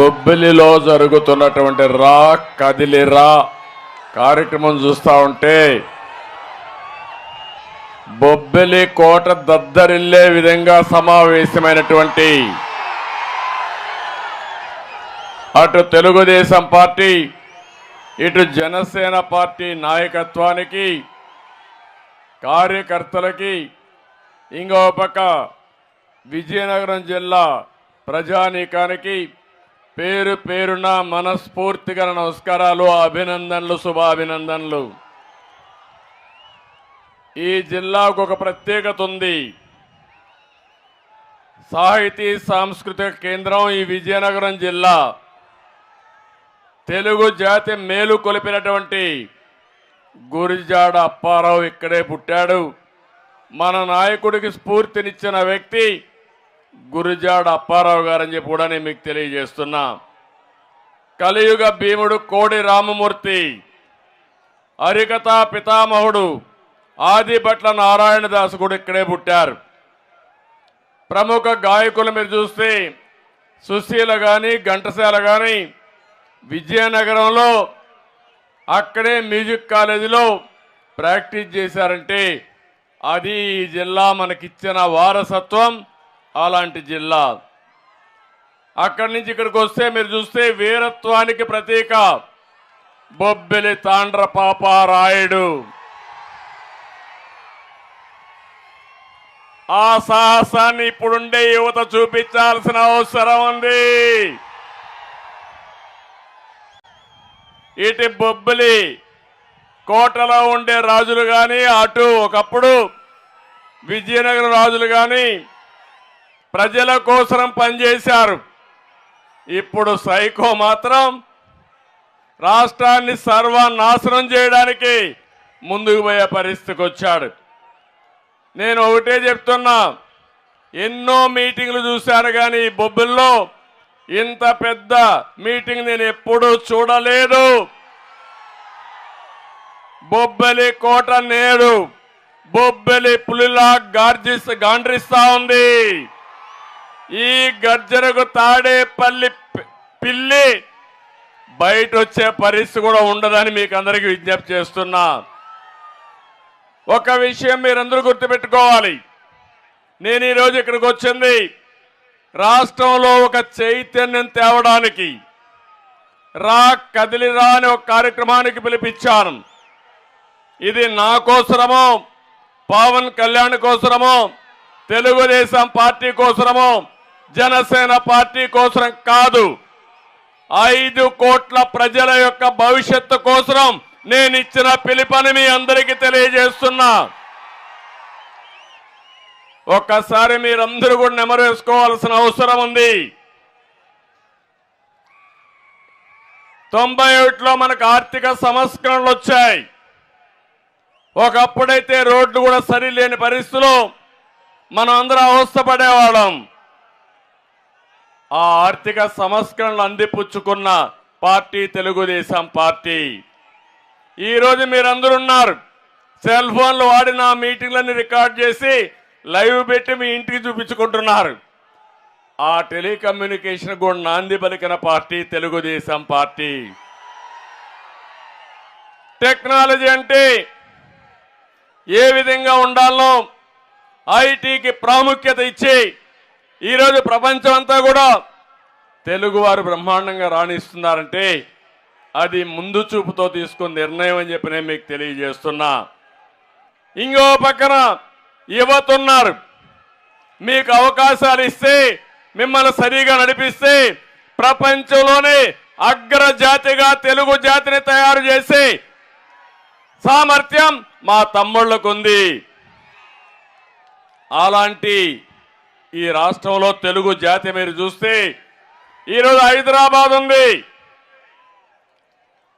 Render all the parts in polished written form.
బొబ్బిలిలో జరుగుతున్నటువంటి రా కదిలిరా కార్యక్రమం చూస్తా ఉంటే బొబ్బిలి కోట దద్దరిల్లే విధంగా సమావేశమైనటువంటి అటు తెలుగుదేశం పార్టీ ఇటు జనసేన పార్టీ నాయకత్వానికి కార్యకర్తలకి ఇంకో పక్క విజయనగరం జిల్లా ప్రజానీకానికి పేరు పేరున మనస్ఫూర్తిగా నమస్కారాలు, అభినందనలు, శుభాభినందనలు. ఈ జిల్లాకు ఒక ప్రత్యేకత ఉంది. సాహితీ సాంస్కృతిక కేంద్రం ఈ విజయనగరం జిల్లా. తెలుగు జాతి మేలు కొలిపినటువంటి గురిజాడ అప్పారావు ఇక్కడే పుట్టాడు. మన నాయకుడికి స్ఫూర్తినిచ్చిన వ్యక్తి గురిజాడ అప్పారావు గారని చెప్పి కూడా నేను మీకు తెలియజేస్తున్నా. కలియుగ భీముడు కోడి రామమూర్తి, హరికథా పితామహుడు ఆదిభట్ల నారాయణదాసు కూడా ఇక్కడే పుట్టారు. ప్రముఖ గాయకులు మీరు చూస్తే సుశీల కానీ ఘంటసాల కానీ విజయనగరంలో అక్కడే మ్యూజిక్ కాలేజీలో ప్రాక్టీస్ చేశారంటే అది ఈ జిల్లా మనకిచ్చిన వారసత్వం. అలాంటి జిల్లా. అక్కడి నుంచి ఇక్కడికి వస్తే మీరు చూస్తే వీరత్వానికి ప్రతీక బొబ్బిలి తాండ్ర పాపారాయుడు. ఆ సాహసాన్ని ఇప్పుడుండే యువత చూపించాల్సిన అవసరం ఉంది. ఇటు బొబ్బిలి కోటలో ఉండే రాజులు కానీ అటు ఒకప్పుడు విజయనగరం రాజులు కానీ ప్రజల కోసం పనిచేశారు. ఇప్పుడు సైకో మాత్రం రాష్ట్రాన్ని సర్వనాశనం చేయడానికి ముందుకు పోయే పరిస్థితికి వచ్చాడు. నేను ఒకటే చెప్తున్నా, ఎన్నో మీటింగ్లు చూశాను కానీ బొబ్బిల్లో ఇంత పెద్ద మీటింగ్ నేను ఎప్పుడూ చూడలేదు. బొబ్బిలి కోట నేడు బొబ్బిలి పులిలా గాండ్రిస్తా ఉంది. ఈ గర్జనకు తాడేపల్లి పిల్లి బయట వచ్చే పరిస్థితి కూడా ఉండదని మీకు అందరికీ విజ్ఞప్తి చేస్తున్నా. ఒక విషయం మీరందరూ గుర్తుపెట్టుకోవాలి. నేను ఈరోజు ఇక్కడికి వచ్చింది రాష్ట్రంలో ఒక చైతన్యం తేవడానికి. రా కదిలిరా అనే ఒక కార్యక్రమానికి పిలిపించాను. ఇది నా కోసరమో, పవన్ కళ్యాణ్ కోసరమో, తెలుగుదేశం పార్టీ కోసరమో, జనసేన పార్టీ కోసం కాదు. 5 కోట్ల ప్రజల యొక్క భవిష్యత్తు కోసం నేను ఇచ్చిన పిలుపుని మీ అందరికీ తెలియజేస్తున్నా. ఒక్కసారి మీరందరూ కూడా నెమరు వేసుకోవాల్సిన అవసరం ఉంది. 91లో మనకు ఆర్థిక సంస్కరణలు వచ్చాయి. ఒకప్పుడైతే రోడ్లు కూడా సరిలేని పరిస్థితుల్లో మనం అందరం అవస్థపడేవాళ్ళం. ఆ ఆర్థిక సంస్కరణలు అందిపుచ్చుకున్న పార్టీ తెలుగుదేశం పార్టీ. ఈరోజు మీరందరూ ఉన్నారు, సెల్ ఫోన్లు వాడి నా మీటింగ్లన్నీ రికార్డ్ చేసి లైవ్ పెట్టి మీ ఇంటికి చూపించుకుంటున్నారు. ఆ టెలికమ్యూనికేషన్ కూడా నాంది పలికిన పార్టీ తెలుగుదేశం పార్టీ. టెక్నాలజీ అంటే ఏ విధంగా ఉండాలో ఐటీకి ప్రాముఖ్యత ఇచ్చి ఈరోజు ప్రపంచం అంతా కూడా తెలుగువారు బ్రహ్మాండంగా రాణిస్తున్నారంటే అది ముందు చూపుతో తీసుకున్న నిర్ణయం అని చెప్పి నేను మీకు తెలియజేస్తున్నా. ఇంకో పక్కన యువత ఉన్నారు. మీకు అవకాశాలు ఇస్తే, మిమ్మల్ని సరిగా నడిపిస్తే ప్రపంచంలోనే అగ్రజాతిగా తెలుగు జాతిని తయారు చేసే సామర్థ్యం మా తమ్ముళ్లకు ఉంది. అలాంటి ఈ రాష్ట్రంలో తెలుగు జాతి మీరు చూస్తే ఈరోజు హైదరాబాద్ ఉంది.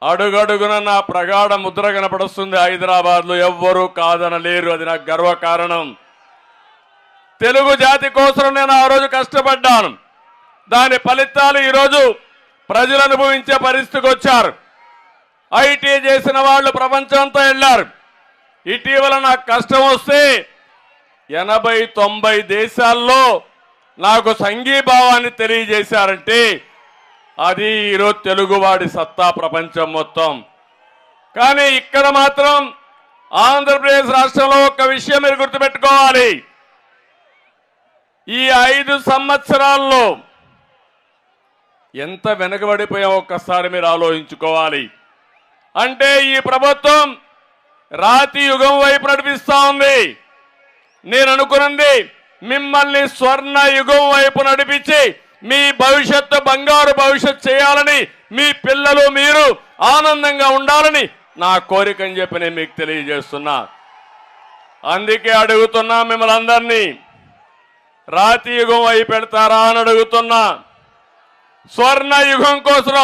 అడుగడుగున నా ప్రగాఢ ముద్ర కనపడుస్తుంది. హైదరాబాద్ లో ఎవ్వరూ కాదనలేరు. అది నాకు గర్వకారణం. తెలుగు జాతి కోసం నేను ఆ రోజు కష్టపడ్డాను. దాని ఫలితాలు ఈరోజు ప్రజలు అనుభవించే పరిస్థితికి వచ్చారు. ఐటీ చేసిన వాళ్ళు ప్రపంచం అంతా వెళ్ళారు. ఇటీవల నాకు కష్టం వస్తే 80-90 దేశాల్లో నాకు సంఘీభావాన్ని తెలియజేశారంటే అది ఈరోజు తెలుగువాడి సత్తా ప్రపంచం మొత్తం. కానీ ఇక్కడ మాత్రం ఆంధ్రప్రదేశ్ రాష్ట్రంలో ఒక విషయం మీరు గుర్తుపెట్టుకోవాలి. ఈ 5 సంవత్సరాల్లో ఎంత వెనుకబడిపోయా ఒక్కసారి మీరు ఆలోచించుకోవాలి. అంటే ఈ ప్రభుత్వం రాతి యుగం వైపు నడిపిస్తా ఉంది. నేను అనుకున్నది మిమ్మల్ని స్వర్ణ యుగం వైపు నడిపించి మీ భవిష్యత్తు బంగారు భవిష్యత్తు చేయాలని, మీ పిల్లలు మీరు ఆనందంగా ఉండాలని నా కోరిక అని చెప్పి నేను మీకు తెలియజేస్తున్నా. అందుకే అడుగుతున్నా మిమ్మల్ని అందరినీ, రాతి యుగం వైపు పెడతారా అని అడుగుతున్నా. స్వర్ణ యుగం కోసం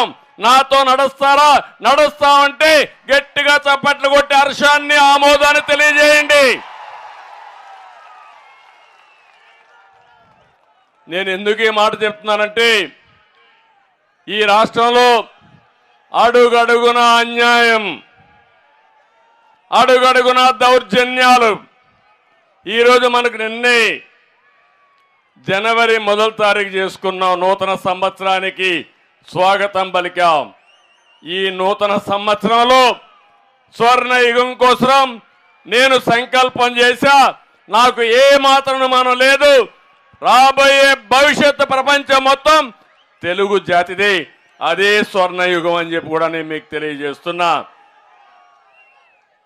నాతో నడుస్తారా? నడుస్తామంటే గట్టిగా చప్పట్లు కొట్టి హర్షాన్ని ఆమోదాన్ని తెలియజేయండి. నేను ఎందుకు ఈ మాట చెప్తున్నానంటే ఈ రాష్ట్రంలో అడుగడుగున అన్యాయం, అడుగడుగున దౌర్జన్యాలు. ఈరోజు మనకు నిన్నే జనవరి 1వ తారీఖు చేసుకున్నాం. నూతన సంవత్సరానికి స్వాగతం పలికాం. ఈ నూతన సంవత్సరంలో స్వర్ణ యుగం కోసం నేను సంకల్పం చేశా. నాకు ఏ మాత్రం మనం లేదు. రాబోయే భవిష్యత్తు ప్రపంచం మొత్తం తెలుగు జాతిదే. అదే స్వర్ణ యుగం అని చెప్పి కూడా నేను మీకు తెలియజేస్తున్నా.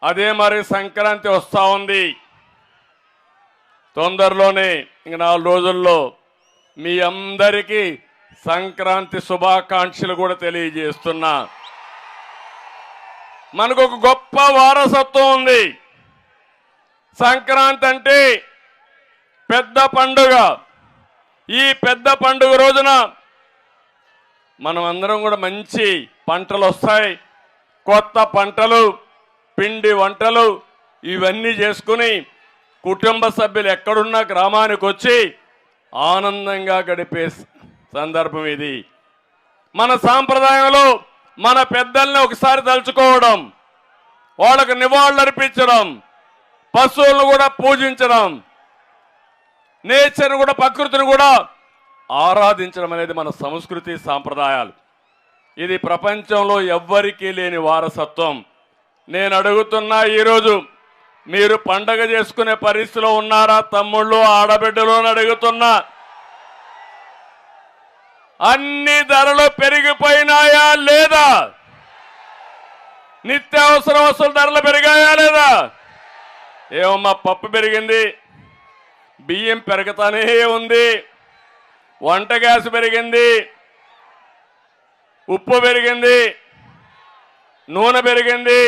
అదే మరి సంక్రాంతి వస్తా ఉంది. తొందరలోనే ఇంక 4 రోజుల్లో మీ అందరికీ సంక్రాంతి శుభాకాంక్షలు కూడా తెలియజేస్తున్నా. మనకు ఒక గొప్ప వారసత్వం ఉంది. సంక్రాంతి అంటే పెద్ద పండుగ. ఈ పెద్ద పండుగ రోజున మనం అందరం కూడా మంచి పంటలు వస్తాయి. కొత్త పంటలు, పిండి వంటలు ఇవన్నీ చేసుకుని కుటుంబ సభ్యులు ఎక్కడున్నా గ్రామానికి వచ్చి ఆనందంగా గడిపే సందర్భం ఇది. మన సాంప్రదాయంలో మన పెద్దల్ని ఒకసారి తలుచుకోవడం, వాళ్ళకు నివాళులు అర్పించడం, పశువులను కూడా పూజించడం, నేచర్ కూడా ప్రకృతిని కూడా ఆరాధించడం అనేది మన సంస్కృతి సాంప్రదాయాలు. ఇది ప్రపంచంలో ఎవ్వరికీ లేని వారసత్వం. నేను అడుగుతున్నా, ఈరోజు మీరు పండగ చేసుకునే పరిస్థితిలో ఉన్నారా తమ్ముళ్ళు, ఆడబిడ్డలు అని అడుగుతున్నా. అన్ని ధరలు పెరిగిపోయినాయా లేదా? నిత్యావసర వస్తువుల ధరలు పెరిగాయా లేదా? ఏమమ్మా, పప్పు పెరిగింది, బియ్యం పెరుగుతానే ఉంది, వంట గ్యాస్ పెరిగింది, ఉప్పు పెరిగింది, నూనె పెరిగింది,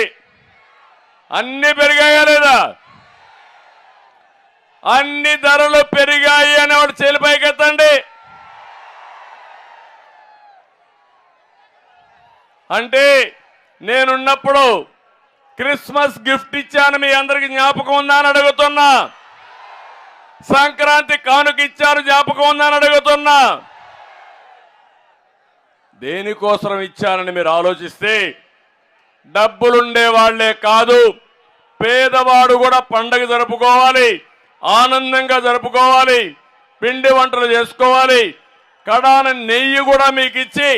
అన్ని పెరిగాయా లేదా? అన్ని ధరలు పెరిగాయి అనేవాడు చేలిపైకెత్తండి. అంటే నేనున్నప్పుడు క్రిస్మస్ గిఫ్ట్ ఇచ్చాను, మీ అందరికి జ్ఞాపకం ఉందా అని అడుగుతున్నా. సంక్రాంతి కానుక ఇచ్చారు, జ్ఞాపకం ఉందా అని అడుగుతున్నా. దేనికోసం ఇచ్చానని మీరు ఆలోచిస్తే, డబ్బులుండే వాళ్లే కాదు, పేదవాడు కూడా పండగ జరుపుకోవాలి, ఆనందంగా జరుపుకోవాలి, పిండి వంటలు చేసుకోవాలి. కడాన నెయ్యి కూడా మీకు ఇచ్చి,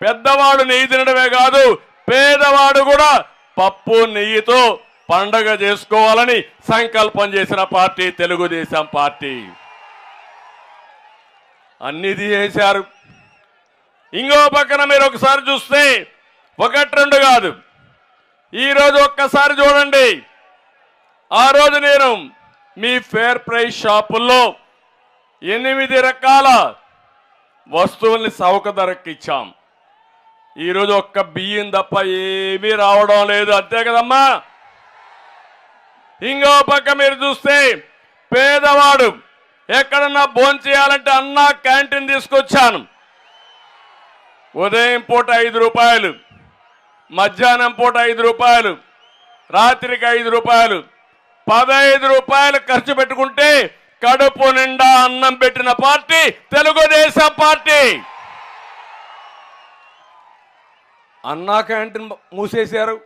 పెద్దవాడు నెయ్యి తినడమే కాదు, పేదవాడు కూడా పప్పు నెయ్యితో పండగ చేసుకోవాలని సంకల్పం చేసిన పార్టీ తెలుగుదేశం పార్టీ. అన్నిది చేశారు. ఇంకో పక్కన మీరు ఒకసారి చూస్తే, 1-2 కాదు, ఈరోజు ఒక్కసారి చూడండి. ఆ రోజు నేను మీ ఫేర్ ప్రైస్ షాపుల్లో 8 రకాల వస్తువుల్ని చౌక ధరకి ఇచ్చాం. ఈరోజు ఒక్క బియ్యం తప్ప ఏమీ రావడం లేదు, అంతే కదమ్మా. ఇంకో పక్క మీరు చూస్తే, పేదవాడు ఎక్కడన్నా భోంచేయాలంటే అన్నా క్యాంటీన్ తీసుకొచ్చాను. ఉదయం పూట 5 రూపాయలు, మధ్యాహ్నం పూట 5 రూపాయలు, రాత్రికి 5 రూపాయలు, 15 రూపాయలు ఖర్చు పెట్టుకుంటే కడుపు నిండా అన్నం పెట్టిన పార్టీ తెలుగుదేశం పార్టీ. అన్నా క్యాంటీన్ మూసేశారు.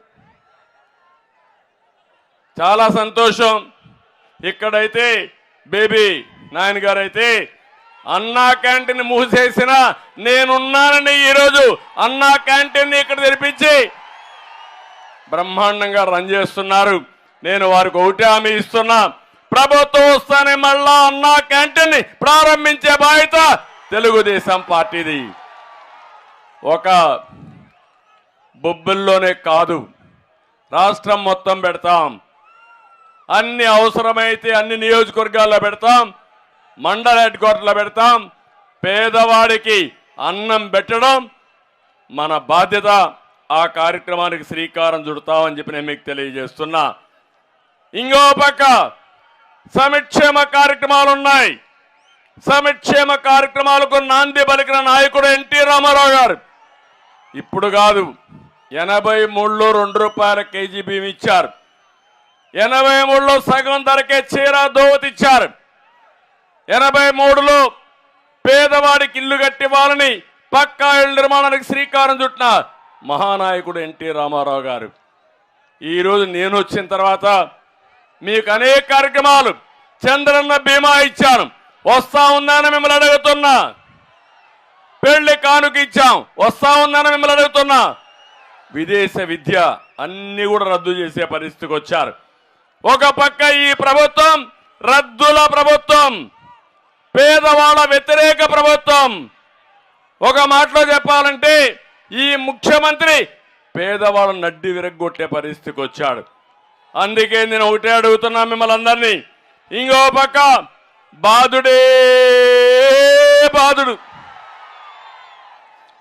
చాలా సంతోషం. ఇక్కడైతే బేబీ నాయన గారు అయితే అన్నా క్యాంటీన్ మూసేసిన నేనున్నానని ఈరోజు అన్నా క్యాంటీన్ ఇక్కడ తెరిపించి బ్రహ్మాండంగా రన్ చేస్తున్నారు. నేను వారికి ఒకటే హామీ ఇస్తున్నా, ప్రభుత్వం వస్తానే మళ్ళా అన్నా క్యాంటీన్ ని ప్రారంభించే బాధ్యత తెలుగుదేశం పార్టీది. ఒక బొబ్బుల్లోనే కాదు, రాష్ట్రం మొత్తం పెడతాం. అన్ని అవసరమైతే అన్ని నియోజకవర్గాల్లో పెడతాం, మండల హెడ్ క్వార్టర్లో పెడతాం. పేదవాడికి అన్నం పెట్టడం మన బాధ్యత. ఆ కార్యక్రమానికి శ్రీకారం చుడతామని చెప్పి నేను మీకు తెలియజేస్తున్నా. ఇంకో పక్క సంక్షేమ కార్యక్రమాలు ఉన్నాయి. సంక్షేమ కార్యక్రమాలకు నాంది పలికిన నాయకుడు ఎన్టీ రామారావు గారు. ఇప్పుడు కాదు, 83లో ₹2 కేజీ బియ్యం ఇచ్చారు. 83లో సగం ధరకే చీర దోవతి ఇచ్చారు. 83లో పేదవాడికి ఇల్లు కట్టివ్వాలని పక్కా ఇళ్ల నిర్మాణానికి శ్రీకారం చుట్టిన మహానాయకుడు ఎన్టీ రామారావు గారు. ఈరోజు నేను వచ్చిన తర్వాత మీకు అనేక కార్యక్రమాలు, చంద్రన్న బీమా ఇచ్చాను, వస్తా ఉందని మిమ్మల్ని అడుగుతున్నా. పెళ్లి కానుక ఇచ్చాం, వస్తా ఉందని మిమ్మల్ని అడుగుతున్నా. విదేశ విద్య అన్ని కూడా రద్దు చేసే పరిస్థితికి వచ్చారు. ఒక పక్క ఈ ప్రభుత్వం రద్దుల ప్రభుత్వం, పేదవాళ్ళ వ్యతిరేక ప్రభుత్వం. ఒక మాటలో చెప్పాలంటే ఈ ముఖ్యమంత్రి పేదవాళ్ళ నడ్డి విరగ్గొట్టే పరిస్థితికి వచ్చాడు. అందుకే నేను ఒకటే అడుగుతున్నా మిమ్మల్ని అందరినీ, ఇంకో పక్క బాధుడే బాధుడు,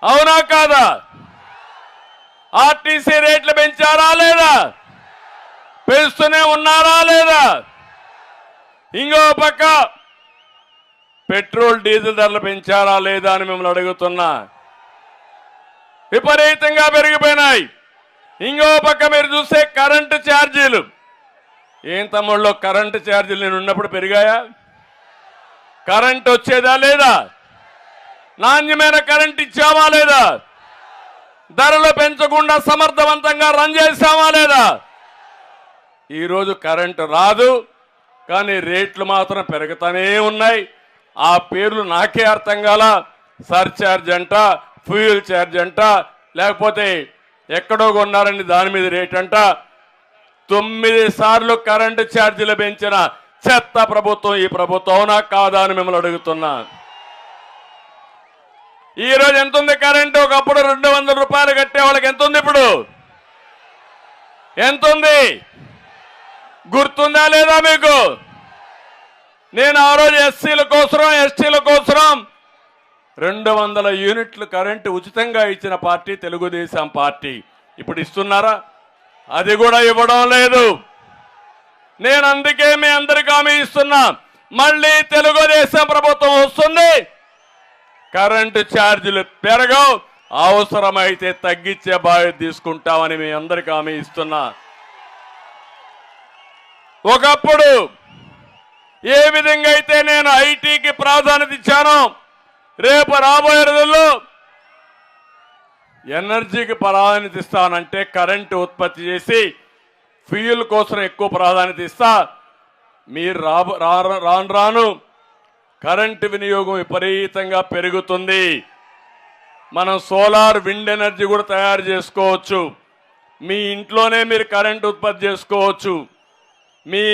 అవునా కాదా? ఆర్టీసీ రేట్లు పెంచారా లేదా? పెంచుతూనే ఉన్నారా లేదా? ఇంకో పక్క పెట్రోల్ డీజిల్ ధరలు పెంచారా లేదా అని మిమ్మల్ని అడుగుతున్నా. విపరీతంగా పెరిగిపోయినాయి. ఇంకో పక్క మీరు చూస్తే కరెంటు ఛార్జీలు. ఏం తమ్ముళ్ళు, కరెంటు ఛార్జీలు నేను ఉన్నప్పుడు పెరిగాయా? కరెంటు వచ్చేదా లేదా? నాణ్యమైన కరెంట్ ఇచ్చామా లేదా? ధరలు పెంచకుండా సమర్థవంతంగా రన్ చేశామా లేదా? ఈరోజు కరెంటు రాదు, కానీ రేట్లు మాత్రం పెరుగుతూనే ఉన్నాయి. ఆ పేర్లు నాకే అర్థం కాల. సర్ఛార్జ్ అంట, ఫ్యూయల్ ఛార్జ్ అంట, లేకపోతే ఎక్కడో కొన్నారని దాని మీద రేట్ అంట. 9 సార్లు కరెంటు ఛార్జీలు పెంచిన చెత్త ప్రభుత్వం ఈ ప్రభుత్వం, అవునా కాదా అని మిమ్మల్ని అడుగుతున్నా. ఈ రోజు ఎంత ఉంది కరెంటు? ఒకప్పుడు ₹200 కట్టే వాళ్ళకి ఎంత ఉంది? ఇప్పుడు ఎంత ఉంది? గుర్తుందా లేదా మీకు? నేను ఆ రోజు ఎస్సీల కోసం, ఎస్టీల కోసం 200 యూనిట్లు కరెంటు ఉచితంగా ఇచ్చిన పార్టీ తెలుగుదేశం పార్టీ. ఇప్పుడు ఇస్తున్నారా? అది కూడా ఇవ్వడం లేదు. నేను అందుకే మీ అందరికీ హామీ ఇస్తున్నా, మళ్ళీ తెలుగుదేశం ప్రభుత్వం వస్తుంది, కరెంటు ఛార్జీలు పెరగవు, అవసరమైతే తగ్గించే బాధ్యత తీసుకుంటామని మీ అందరికీ హామీ ఇస్తున్నా. ఒకప్పుడు ఏ విధంగా అయితే నేను ఐటీకి ప్రాధాన్యత ఇచ్చానో, రేపు రాబోయే రోజుల్లో ఎనర్జీకి ప్రాధాన్యత ఇస్తానంటే కరెంటు ఉత్పత్తి చేసి ఫ్యూయల్ కోసం ఎక్కువ ప్రాధాన్యత ఇస్తా. మీరు రాను రాను కరెంటు వినియోగం విపరీతంగా పెరుగుతుంది. మనం సోలార్, విండ్ ఎనర్జీ కూడా తయారు చేసుకోవచ్చు. మీ ఇంట్లోనే మీరు కరెంటు ఉత్పత్తి చేసుకోవచ్చు. మీ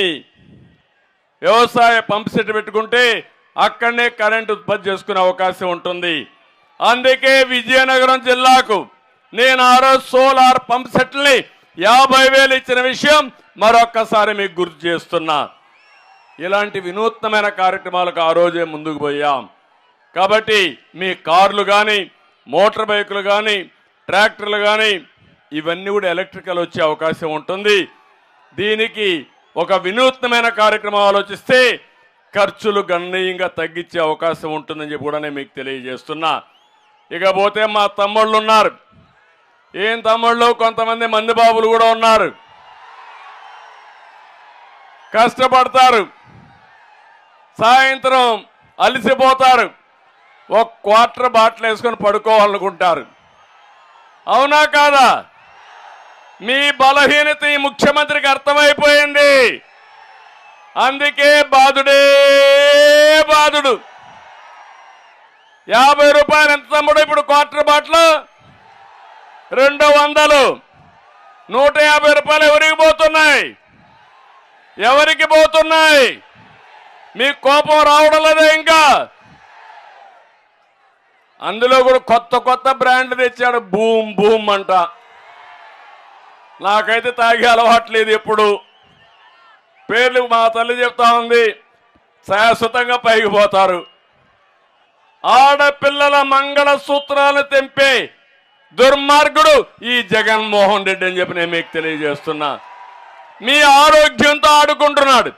వ్యవసాయ పంప్ సెట్ పెట్టుకుంటే అక్కడనే కరెంటు ఉత్పత్తి చేసుకునే అవకాశం ఉంటుంది. అందుకే విజయనగరం జిల్లాకు నేను ఆ రోజు సోలార్ పంప్ సెట్లని 50,000 ఇచ్చిన విషయం మరొక్కసారి మీకు గుర్తు చేస్తున్నా. ఇలాంటి వినూత్నమైన కార్యక్రమాలకు ఆ రోజే ముందుకు పోయాం. కాబట్టి మీ కార్లు కానీ, మోటార్ బైకులు కానీ, ట్రాక్టర్లు కానీ ఇవన్నీ కూడా ఎలక్ట్రికల్ వచ్చే అవకాశం ఉంటుంది. దీనికి ఒక వినూత్నమైన కార్యక్రమం ఆలోచిస్తే ఖర్చులు గణనీయంగా తగ్గించే అవకాశం ఉంటుందని చెప్పి కూడా నేను మీకు తెలియజేస్తున్నా. ఇకపోతే మా తమ్ముళ్ళు ఉన్నారు. ఏం తమ్ముళ్ళు, కొంతమంది మందిబాబులు కూడా ఉన్నారు. కష్టపడతారు, సాయంత్రం అలసిపోతారు, ఒక క్వార్టర్ బాటిల్ వేసుకొని పడుకోవాలనుకుంటారు. అవునా కాదా? మీ బలహీనత ఈ ముఖ్యమంత్రికి అర్థమైపోయింది. అందుకే బాధుడే బాధుడు. 50 రూపాయలు ఎంత తమ్ముడు? ఇప్పుడు క్వార్టర్ బాటిల్ 200. 150 రూపాయలు ఎవరికి పోతున్నాయి? ఎవరికి పోతున్నాయి? మీకు కోపం రావడం లేదా? ఇంకా అందులో కూడా కొత్త కొత్త బ్రాండ్లు తెచ్చాడు. బూమ్ బూమ్ అంట. నాకైతే తాగే అలవాట్లేదు. ఎప్పుడు పేర్లు మా తల్లి చెప్తా ఉంది, శాశ్వతంగా పైకి పోతారు. ఆడపిల్లల మంగళ సూత్రాలను తెంపే దుర్మార్గుడు ఈ జగన్మోహన్ రెడ్డి అని చెప్పి నేను మీకు తెలియజేస్తున్నా. మీ ఆరోగ్యంతో ఆడుకుంటున్నాడు,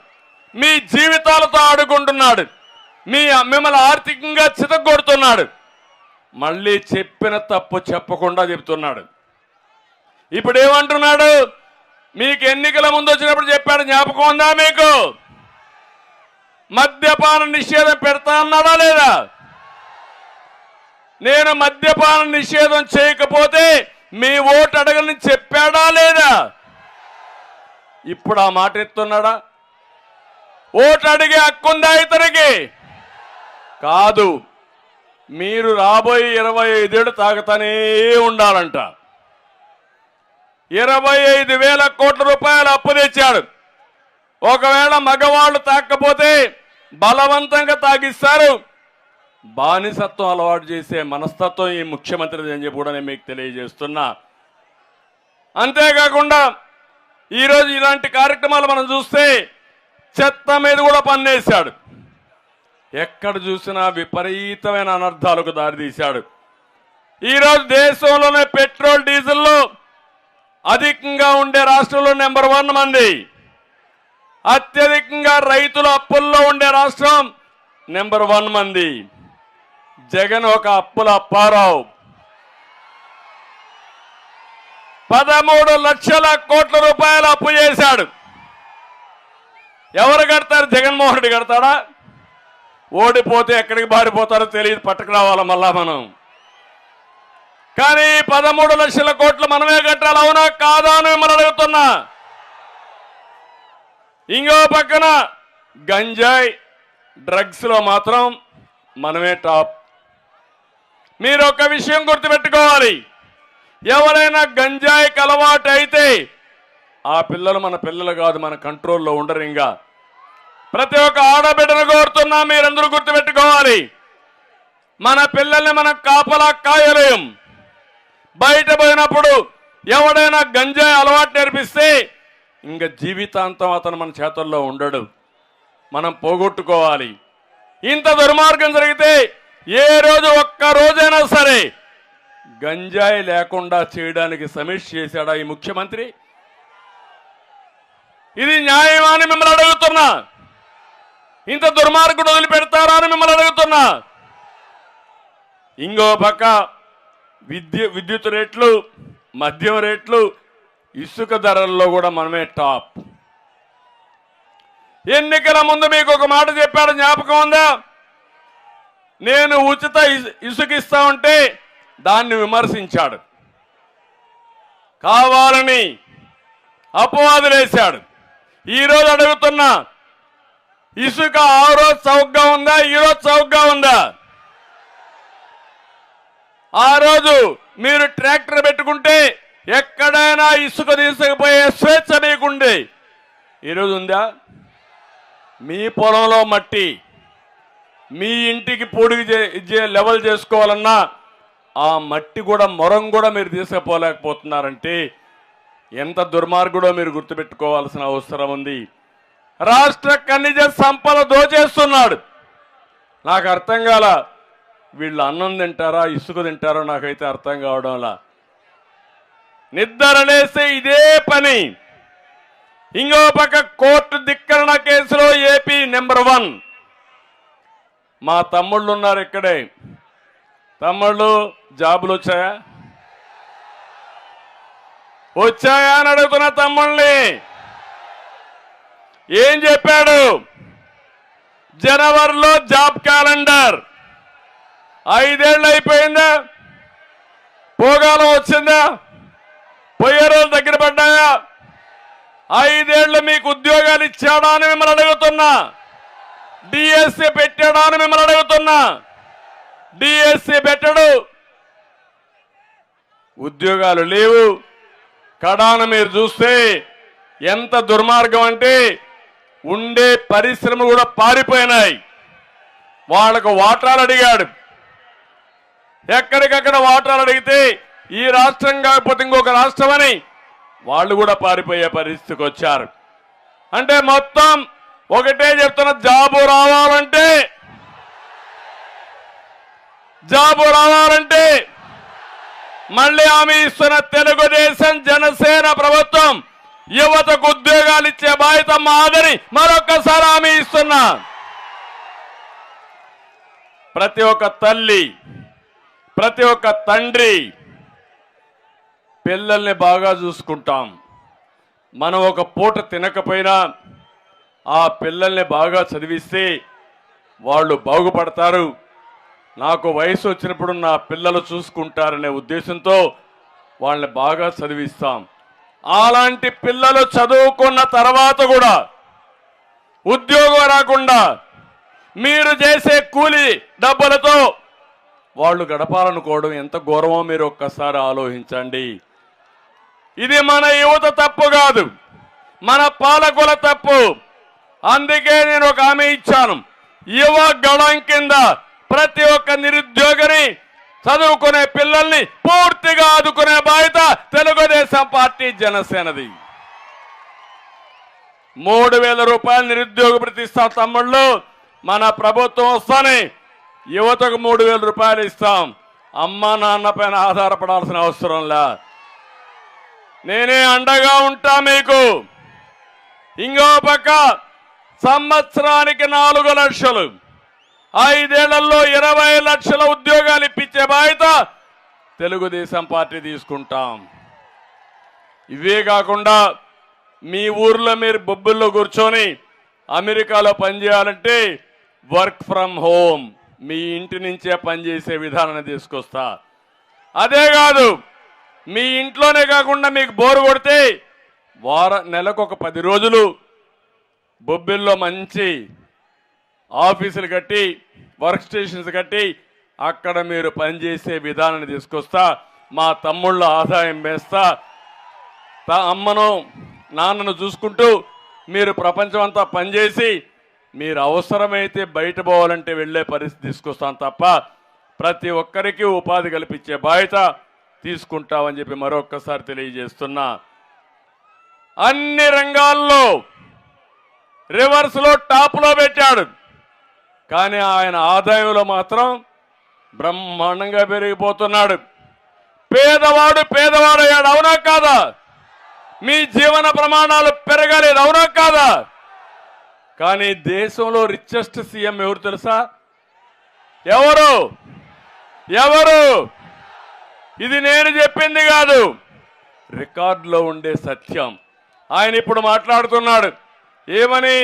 మీ జీవితాలతో ఆడుకుంటున్నాడు, మిమ్మల్ని ఆర్థికంగా చితగొడుతున్నాడు. మళ్ళీ చెప్పిన తప్పు చెప్పకుండా చెప్తున్నాడు. ఇప్పుడు ఏమంటున్నాడు? మీకు ఎన్నికల ముందు వచ్చినప్పుడు చెప్పాడు, జ్ఞాపకం ఉందా మీకు? మద్యపాన నిషేధం పెడతా అన్నాడా లేదా? నేను మద్యపాన నిషేధం చేయకపోతే మీ ఓటు అడగని చెప్పాడా లేదా? ఇప్పుడు ఆ మాట ఎత్తున్నాడా? ఓటు అడిగే హక్కుందా ఇతనికి? కాదు. మీరు రాబోయే 25 ఏళ్ళు తాగుతానే ఉండాలంట. 25,000 కోట్ల రూపాయలు అప్పు తెచ్చాడు. ఒకవేళ మగవాళ్ళు తాకపోతే బలవంతంగా తాగిస్తారు. బానిసత్వం అలవాటు చేసే మనస్తత్వం ఈ ముఖ్యమంత్రి అని చెప్పి కూడా నేను మీకు తెలియజేస్తున్నా. అంతేకాకుండా ఈరోజు ఇలాంటి కార్యక్రమాలు మనం చూస్తే చెత్త మీద కూడా పన్నేశాడు. ఎక్కడ చూసినా విపరీతమైన అనర్థాలకు దారితీశాడు. ఈరోజు దేశంలోనే పెట్రోల్ డీజిల్లో అధికంగా ఉండే రాష్ట్రంలో నెంబర్ 1 మంది, అత్యధికంగా రైతుల అప్పుల్లో ఉండే రాష్ట్రం నెంబర్ 1 మంది. జగన్ ఒక అప్పుల అప్పారావు. 13 లక్షల కోట్ల రూపాయలు అప్పు చేశాడు. ఎవరు కడతారు? జగన్మోహన్ రెడ్డి కడతాడా? ఓడిపోతే ఎక్కడికి బారిపోతారో తెలియదు, పట్టుకు రావాల మళ్ళా మనం. కానీ 13 లక్షల కోట్లు మనమే కట్టాలి, అవునా కాదా అని మిమ్మల్ని అడుగుతున్నా. ఇంకో పక్కన గంజాయి డ్రగ్స్ లో మాత్రం మనమే టాప్. మీరు ఒక విషయం గుర్తుపెట్టుకోవాలి, ఎవరైనా గంజాయికి అలవాటు అయితే ఆ పిల్లలు మన పిల్లలు కాదు, మన కంట్రోల్లో ఉండరు. ఇంకా ప్రతి ఒక్క ఆడబిడ్డను కోరుతున్నా, మీరందరూ గుర్తుపెట్టుకోవాలి, మన పిల్లల్ని మనం కాపలా కాయలేం. బయట పోయినప్పుడు ఎవడైనా గంజాయి అలవాటు నేర్పిస్తే ఇంకా జీవితాంతం అతను మన చేతుల్లో ఉండడు. మనం పోగొట్టుకోవాలి. ఇంత దుర్మార్గం జరిగితే ఏ రోజు ఒక్క రోజైనా సరే గంజాయి లేకుండా చేయడానికి సమీక్ష చేశాడా ఈ ముఖ్యమంత్రి? ఇది న్యాయమా అని మిమ్మల్ని అడుగుతున్నా. ఇంత దుర్మార్గుడు వదిలిపెడతారా అని మిమ్మల్ని అడుగుతున్నా. ఇంకో పక్క విద్యుత్ రేట్లు, మద్యం రేట్లు, ఇసుక ధరల్లో కూడా మనమే టాప్. ఎన్నికల ముందు మీకు ఒక మాట చెప్పాడు, జ్ఞాపకం ఉందా? నేను ఉచిత ఇసుక ఇస్తా ఉంటే దాన్ని విమర్శించాడు, కావాలని అపవాదులేశాడు. ఈరోజు అడుగుతున్నా, ఇసుక ఆ రోజు చౌకగా ఉందా, ఈరోజు చౌకగా ఉందా? ఆ రోజు మీరు ట్రాక్టర్ పెట్టుకుంటే ఎక్కడైనా ఇసుక తీసుకుపోయే స్వేచ్ఛ మీకుండే, ఈరోజు ఉందా? మీ పొలంలో మట్టి మీ ఇంటికి పొడిగి లెవెల్ చేసుకోవాలన్నా ఆ మట్టి కూడా మొరం కూడా మీరు తీసుకుపోలేకపోతున్నారంటే ఎంత దుర్మార్గుడో మీరు గుర్తుపెట్టుకోవాల్సిన అవసరం ఉంది. రాష్ట్ర ఖనిజ సంపద దోచేస్తున్నాడు. నాకు అర్థం కాల, వీళ్ళు అన్నం తింటారా ఇసుక తింటారో నాకైతే అర్థం కావడంలా. నిద్రలేస్తే ఇదే పని. ఇంకో పక్క కోర్టు ధిక్కరణ కేసులో ఏపీ నెంబర్ 1. మా తమ్ముళ్ళు ఉన్నారు ఇక్కడే. తమ్ముళ్ళు జాబులు వచ్చాయా? వచ్చాయా అని అడుగుతున్న తమ్ముళ్ళని. ఏం చెప్పాడు? జనవరిలో జాబ్ క్యాలెండర్. 5 ఏళ్ళు అయిపోయిందా? పోగాలం వచ్చిందా? పోయే రోజులు దగ్గర పడ్డాయా? 5 ఏళ్ళు మీకు ఉద్యోగాలు ఇచ్చాడా అని మిమ్మల్ని అడుగుతున్నా. డిఎస్సీ పెట్టాడా అని మిమ్మల్ని అడుగుతున్నా. డిఎస్సి పెట్టడు, ఉద్యోగాలు లేవు. కడాన మీరు చూస్తే ఎంత దుర్మార్గం అంటే ఉండే పరిశ్రమలు కూడా పారిపోయినాయి. వాళ్ళకు వాటాలు అడిగాడు, ఎక్కడికక్కడ వాటాలు అడిగితే ఈ రాష్ట్రం కాకపోతే ఇంకొక రాష్ట్రం అని వాళ్ళు కూడా పారిపోయే పరిస్థితికి వచ్చారు. అంటే మొత్తం ఒకటే చెప్తున్న, జాబు రావాలంటే మళ్ళీ హామీ ఇస్తున్న తెలుగుదేశం జనసేన ప్రభుత్వం యువతకు ఉద్యోగాలు ఇచ్చే బాధ్యత మాదని మరొక్కసారి హామీ ఇస్తున్నా. ప్రతి ఒక్క తల్లి, ప్రతి ఒక్క తండ్రి పిల్లల్ని బాగా చూసుకుంటాం. మనం ఒక పూట తినకపోయినా ఆ పిల్లల్ని బాగా చదివిస్తే వాళ్ళు బాగుపడతారు. నాకు వయసు వచ్చినప్పుడు నా పిల్లలు చూసుకుంటారనే ఉద్దేశంతో వాళ్ళని బాగా చదివిస్తాం. అలాంటి పిల్లలు చదువుకున్న తర్వాత కూడా ఉద్యోగం రాకుండా మీరు చేసే కూలి డబ్బులతో వాళ్ళు గడపాలనుకోవడం ఎంత ఘోరమో మీరు ఒక్కసారి ఆలోచించండి. ఇది మన యువత తప్పు కాదు, మన పాలకుల తప్పు. అందుకే నేను ఒక హామీ ఇచ్చాను, యువ గళం కింద ప్రతి ఒక్క నిరుద్యోగిని, చదువుకునే పిల్లల్ని పూర్తిగా ఆదుకునే బాధ్యత తెలుగుదేశం పార్టీ జనసేనది. 3,000 రూపాయలు నిరుద్యోగ భృతి ఇస్తాం తమ్ముళ్ళు. మన ప్రభుత్వం వస్తానే యువతకు 3,000 రూపాయలు ఇస్తాం. అమ్మ నాన్న పైన ఆధారపడాల్సిన అవసరం లే, నేనే అండగా ఉంటా మీకు. ఇంకో పక్క సంవత్సరానికి 4 లక్షలు, 5 ఏళ్లలో 20 లక్షల ఉద్యోగాలు ఇప్పించే బాధ్యత తెలుగుదేశం పార్టీ తీసుకుంటాం. ఇవే కాకుండా మీ ఊర్లో మీరు బొబ్బుల్లో కూర్చొని అమెరికాలో పనిచేయాలంటే వర్క్ ఫ్రమ్ హోమ్, మీ ఇంటి నుంచే పనిచేసే విధానాన్ని తీసుకొస్తా. అదే కాదు, మీ ఇంట్లోనే కాకుండా మీకు బోరు కొడితే నెలకు ఒక 10 రోజులు బొబ్బిల్లో మంచి ఆఫీసులు కట్టి, వర్క్ స్టేషన్స్ కట్టి అక్కడ మీరు పనిచేసే విధానాన్ని తీసుకొస్తా. మా తమ్ముళ్ళ ఆదాయం వేస్తా. అమ్మను నాన్నను చూసుకుంటూ మీరు ప్రపంచం అంతా పనిచేసి మీరు అవసరమైతే బయట పోవాలంటే వెళ్ళే పరిస్థితి తీసుకొస్తాను తప్ప ప్రతి ఒక్కరికి ఉపాధి కల్పించే బాధ్యత తీసుకుంటామని చెప్పి మరొక్కసారి తెలియజేస్తున్నా. అన్ని రంగాల్లో రివర్స్లో టాప్లో పెట్టాడు, కానీ ఆయన ఆదాయంలో మాత్రం బ్రహ్మాండంగా పెరిగిపోతున్నాడు. పేదవాడు అయ్యాడు, అవునా కాదా? మీ జీవన ప్రమాణాలు పెరగలేదు, అవునా కాదా? కానీ దేశంలో రిచెస్ట్ సీఎం ఎవరు తెలుసా? ఎవరు? ఇది నేను చెప్పింది కాదు, రికార్డులో ఉండే సత్యం. ఆయన ఇప్పుడు మాట్లాడుతున్నాడు ఏమని?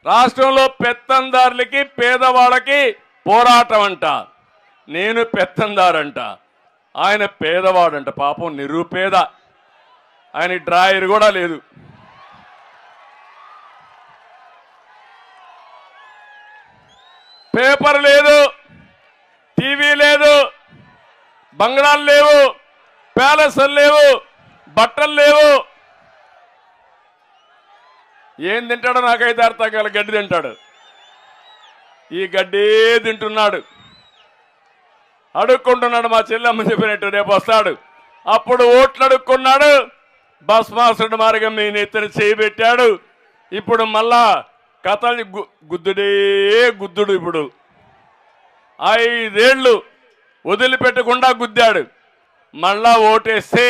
రాష్ట్రంలో పెత్తందారులకి పేదవాళ్ళకి పోరాటం అంట. నేను పెత్తందారంట, ఆయన పేదవాడంట. పాపం నిరుపేద, ఆయన డ్రాయర్ కూడా లేదు. పేపర్ లేదు, టీవీ లేదు, బంగ్లాలు లేవు, ప్యాలెస్లు లేవు, బట్టలు లేవు. ఏం తింటాడో నాకైతే అర్థం కాల. గడ్డి తింటాడు, ఈ గడ్డే తింటున్నాడు, అడుక్కుంటున్నాడు. మా చెల్లెమ్మ చెప్పినట్టు రేపు వస్తాడు, అప్పుడు ఓట్లు అడుక్కున్నాడు. భస్మాసుడు మార్గం మీ నెత్తిన చేయి పెట్టాడు. ఇప్పుడు మళ్ళా కథలు గుద్దుడు. ఇప్పుడు 5 ఏళ్ళు వదిలిపెట్టకుండా గుద్దాడు. మళ్ళా ఓటేస్తే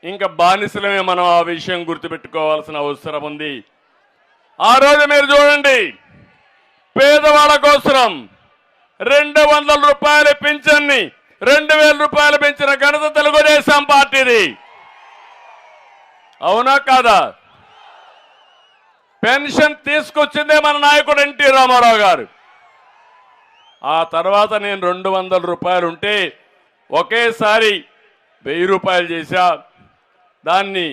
ఇంకా బానిసలమే. మనం ఆ విషయం గుర్తుపెట్టుకోవాల్సిన అవసరం ఉంది. ఆ రోజు మీరు చూడండి, పేదవాళ్ళ కోసం 200 రూపాయల పింఛన్ని 2,000 రూపాయలు పెంచిన ఘనత తెలుగుదేశం పార్టీది, అవునా కాదా? పెన్షన్ తీసుకొచ్చిందే మన నాయకుడు ఎన్టీ రామారావు గారు. ఆ తర్వాత నేను 200 రూపాయలు ఉంటే ఒకేసారి 1000 రూపాయలు చేశా, దాన్ని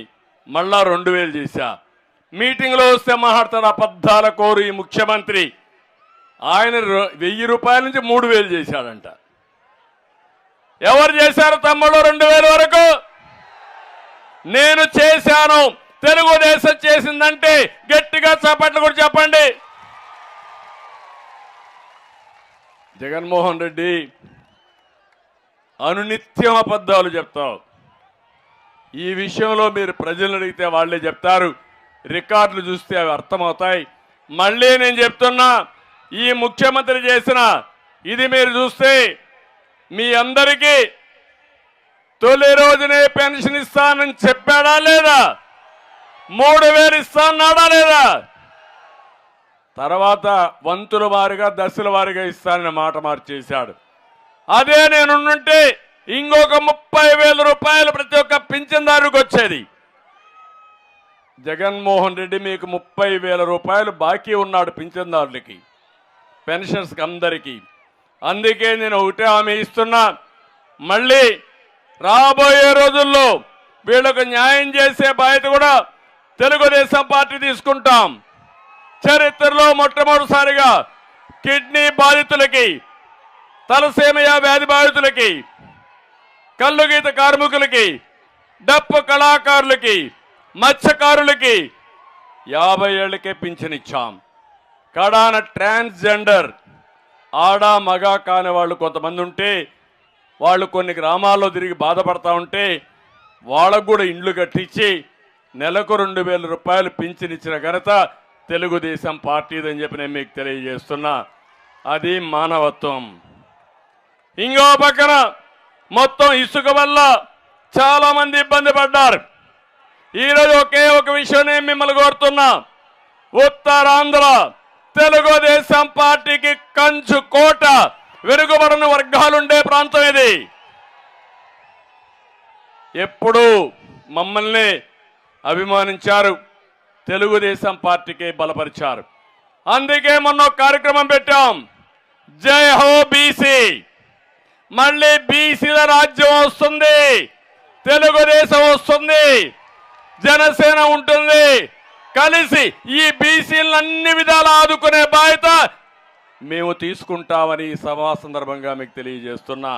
మళ్ళా 2000 చేశా. మీటింగ్లో వస్తే మాట్లాడతాడు, అబద్ధాల కోరు ఈ ముఖ్యమంత్రి. ఆయన 1000 రూపాయల నుంచి 3000 చేశాడంట. ఎవరు చేశారు తమ్ముడు 2000 వరకు? నేను చేశాను. తెలుగుదేశం చేసిందంటే గట్టిగా చప్పట్లు కూడా చెప్పండి. జగన్మోహన్ రెడ్డి అనునిత్యం అబద్ధాలు చెప్తావు. ఈ విషయంలో మీరు ప్రజలను అడిగితే వాళ్ళే చెప్తారు. రికార్డులు చూస్తే అవి అర్థమవుతాయి. మళ్ళీ నేను చెప్తున్నా, ఈ ముఖ్యమంత్రి చేసిన ఇది మీరు చూస్తే మీ అందరికీ తొలి రోజునే పెన్షన్ ఇస్తానని చెప్పాడా లేదా? 3000 ఇస్తానన్నాడా లేదా? తర్వాత వంతుల వారిగా దశల వారిగా ఇస్తానని మాట మార్చేశాడు. అదే నేనుంటే ఇంకొక 30,000 రూపాయలు ప్రతి ఒక్క పింఛన్దారుకు వచ్చేది. జగన్మోహన్ రెడ్డి మీకు 30,000 రూపాయలు బాకీ ఉన్నాడు పింఛన్దారులకి, పెన్షన్స్కి అందరికీ. అందుకే నేను ఒకటే హామీ ఇస్తున్నా, మళ్ళీ రాబోయే రోజుల్లో వీళ్ళకు న్యాయం చేసే బాధ్యత కూడా తెలుగుదేశం పార్టీ తీసుకుంటాం. చరిత్రలో మొట్టమొదటిసారిగా కిడ్నీ బాధితులకి, తలసేమియా వ్యాధి బాధితులకి, కల్లుగీత కార్మికులకి, డప్పు కళాకారులకి, మత్స్యకారులకి 50 ఏళ్లకే పింఛనిచ్చాం. కడాన ట్రాన్స్జెండర్ ఆడ మగ కాని వాళ్ళు కొంతమంది ఉంటే వాళ్ళు కొన్ని గ్రామాల్లో తిరిగి బాధపడతా ఉంటే వాళ్ళకు కూడా ఇండ్లు కట్టించి నెలకు 2000 రూపాయలు పింఛనిచ్చిన ఘనత తెలుగుదేశం పార్టీదని చెప్పి నేను మీకు తెలియజేస్తున్నా. అది మానవత్వం. ఇంకో పక్కన మొత్తం ఇసుక వల్ల చాలా మంది ఇబ్బంది పడ్డారు. ఈరోజు ఒకే ఒక విషయం నేను మిమ్మల్ని కోరుతున్నా, ఉత్తరాంధ్ర తెలుగుదేశం పార్టీకి కంచు కోట, వెనుకబడిన వర్గాలుండే ప్రాంతం ఇది. ఎప్పుడూ మమ్మల్ని అభిమానించారు, తెలుగుదేశం పార్టీకి బలపరిచారు. అందుకే మొన్న కార్యక్రమం పెట్టాం, జై హో బీసీ. మళ్ళీ బీసీల రాజ్యం వస్తుంది, తెలుగుదేశం వస్తుంది, జనసేన ఉంటుంది. కలిసి ఈ బీసీలను అన్ని విధాలు ఆదుకునే బాధ్యత మేము తీసుకుంటామని ఈ సభా సందర్భంగా మీకు తెలియజేస్తున్నా.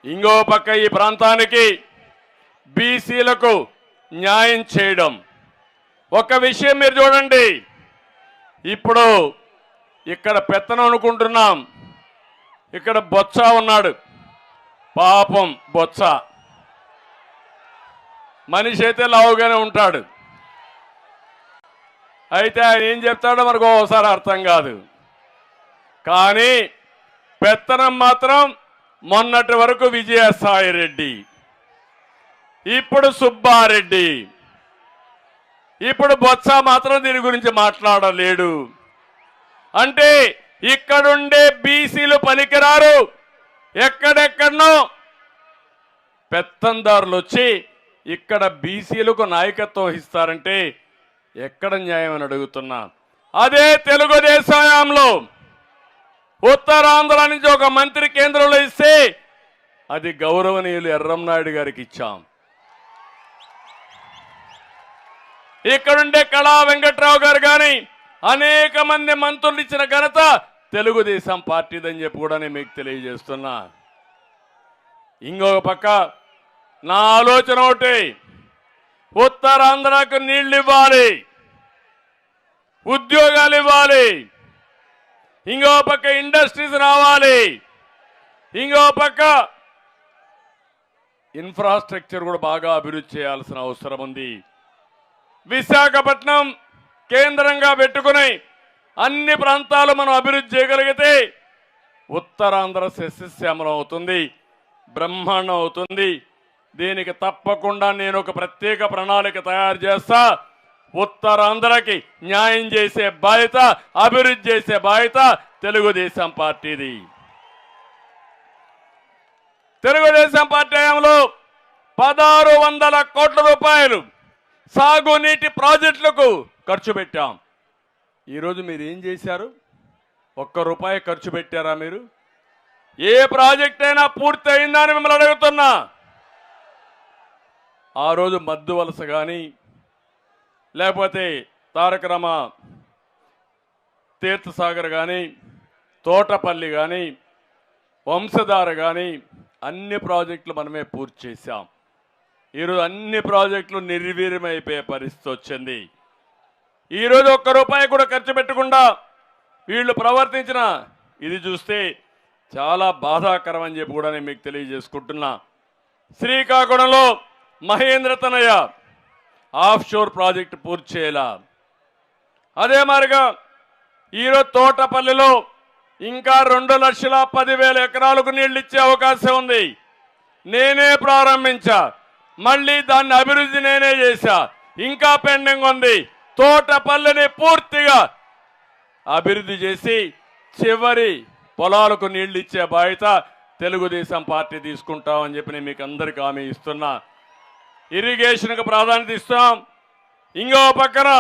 ఇంకో పక్క ఈ ప్రాంతానికి బీసీలకు న్యాయం చేయడం. ఒక విషయం మీరు చూడండి, ఇప్పుడు ఇక్కడ పెత్తనం అనుకుంటున్నాం, ఇక్కడ బొత్స ఉన్నాడు. పాపం బొత్స మనిషి అయితే లావుగానే ఉంటాడు. అయితే ఆయన ఏం చెప్తాడో మనకు ఒకసారి అర్థం కాదు. కానీ పెత్తనం మాత్రం మొన్నటి వరకు విజయసాయి రెడ్డి, ఇప్పుడు సుబ్బారెడ్డి, ఇప్పుడు బొత్స మాత్రం దీని గురించి మాట్లాడలేడు. అంటే ఇక్కడుండే బీసీలు పనికిరారు. ఎక్కడెక్కడనో పెత్తందారులు వచ్చి ఇక్కడ బీసీలకు నాయకత్వం వహిస్తారంటే ఎక్కడ న్యాయం అని అడుగుతున్నా. అదే తెలుగుదేశం హయాంలో ఉత్తరాంధ్ర నుంచి ఒక మంత్రి కేంద్రంలో ఇస్తే అది గౌరవనీయులు ఎర్రంనాయుడు గారికి ఇచ్చాం. ఇక్కడుండే కళా వెంకట్రావు గారు కానీ అనేక మంది మంత్రులు ఇచ్చిన ఘనత తెలుగుదేశం పార్టీదని చెప్పి కూడా నేను మీకు తెలియజేస్తున్నా. ఇంకొక పక్క నా ఆలోచన ఒకటి, ఉత్తరాంధ్రకు నీళ్లు ఇవ్వాలి, ఉద్యోగాలు ఇవ్వాలి, ఇంకో పక్క ఇండస్ట్రీస్ రావాలి, ఇంకో పక్క ఇన్ఫ్రాస్ట్రక్చర్ కూడా బాగా అభివృద్ధి చేయాల్సిన అవసరం ఉంది. విశాఖపట్నం కేంద్రంగా పెట్టుకుని అన్ని ప్రాంతాలు మనం అభివృద్ధి చేయగలిగితే ఉత్తరాంధ్ర సస్యశ్యామలం అవుతుంది, బ్రహ్మాండం అవుతుంది. దీనికి తప్పకుండా నేను ఒక ప్రత్యేక ప్రణాళిక తయారు చేస్తా. ఉత్తరాంధ్రకి న్యాయం చేసే బాధ్యత, అభివృద్ధి చేసే బాధ్యత తెలుగుదేశం పార్టీది. తెలుగుదేశం పార్టీ హయాంలో 1600 కోట్ల రూపాయలు సాగునీటి ప్రాజెక్టులకు ఖర్చు పెట్టాం. ఈరోజు మీరు ఏం చేశారు? 1 రూపాయి ఖర్చు పెట్టారా మీరు? ఏ ప్రాజెక్ట్ అయినా పూర్తి అయిందా అని మిమ్మల్ని అడుగుతున్నా. ఆ రోజు మద్దు వలస కానీ లేకపోతే తారక రామ తీర్థసాగర్ కానీ, తోటపల్లి కానీ, వంశధార కానీ అన్ని ప్రాజెక్టులు మనమే పూర్తి చేశాం. ఈరోజు అన్ని ప్రాజెక్టులు నిర్వీర్యమైపోయే పరిస్థితి వచ్చింది. ఈరోజు ఒక్క రూపాయి కూడా ఖర్చు పెట్టకుండా వీళ్ళు ప్రవర్తించిన ఇది చూస్తే చాలా బాధాకరం అని చెప్పి కూడా నేను మీకు తెలియజేసుకుంటున్నా. శ్రీకాకుళంలో మహేంద్ర తనయ ఆఫ్ షోర్ ప్రాజెక్టు పూర్తి చేయాల. అదే మాదిరిగా ఈరోజు తోటపల్లిలో ఇంకా 2,10,000 ఎకరాలకు నీళ్లు ఇచ్చే అవకాశం ఉంది. నేనే ప్రారంభించా, మళ్ళీ దాన్ని అభివృద్ధి నేనే చేశా. ఇంకా పెండింగ్ ఉంది. తోటపల్లిని పూర్తిగా అభివృద్ధి చేసి చివరి పొలాలకు నీళ్లు ఇచ్చే బాధ్యత తెలుగుదేశం పార్టీ తీసుకుంటామని చెప్పి నేను మీకు అందరికీ హామీ ఇస్తున్నా. ఇరిగేషన్కు ప్రాధాన్యత ఇస్తాం, ఇంకో పక్కన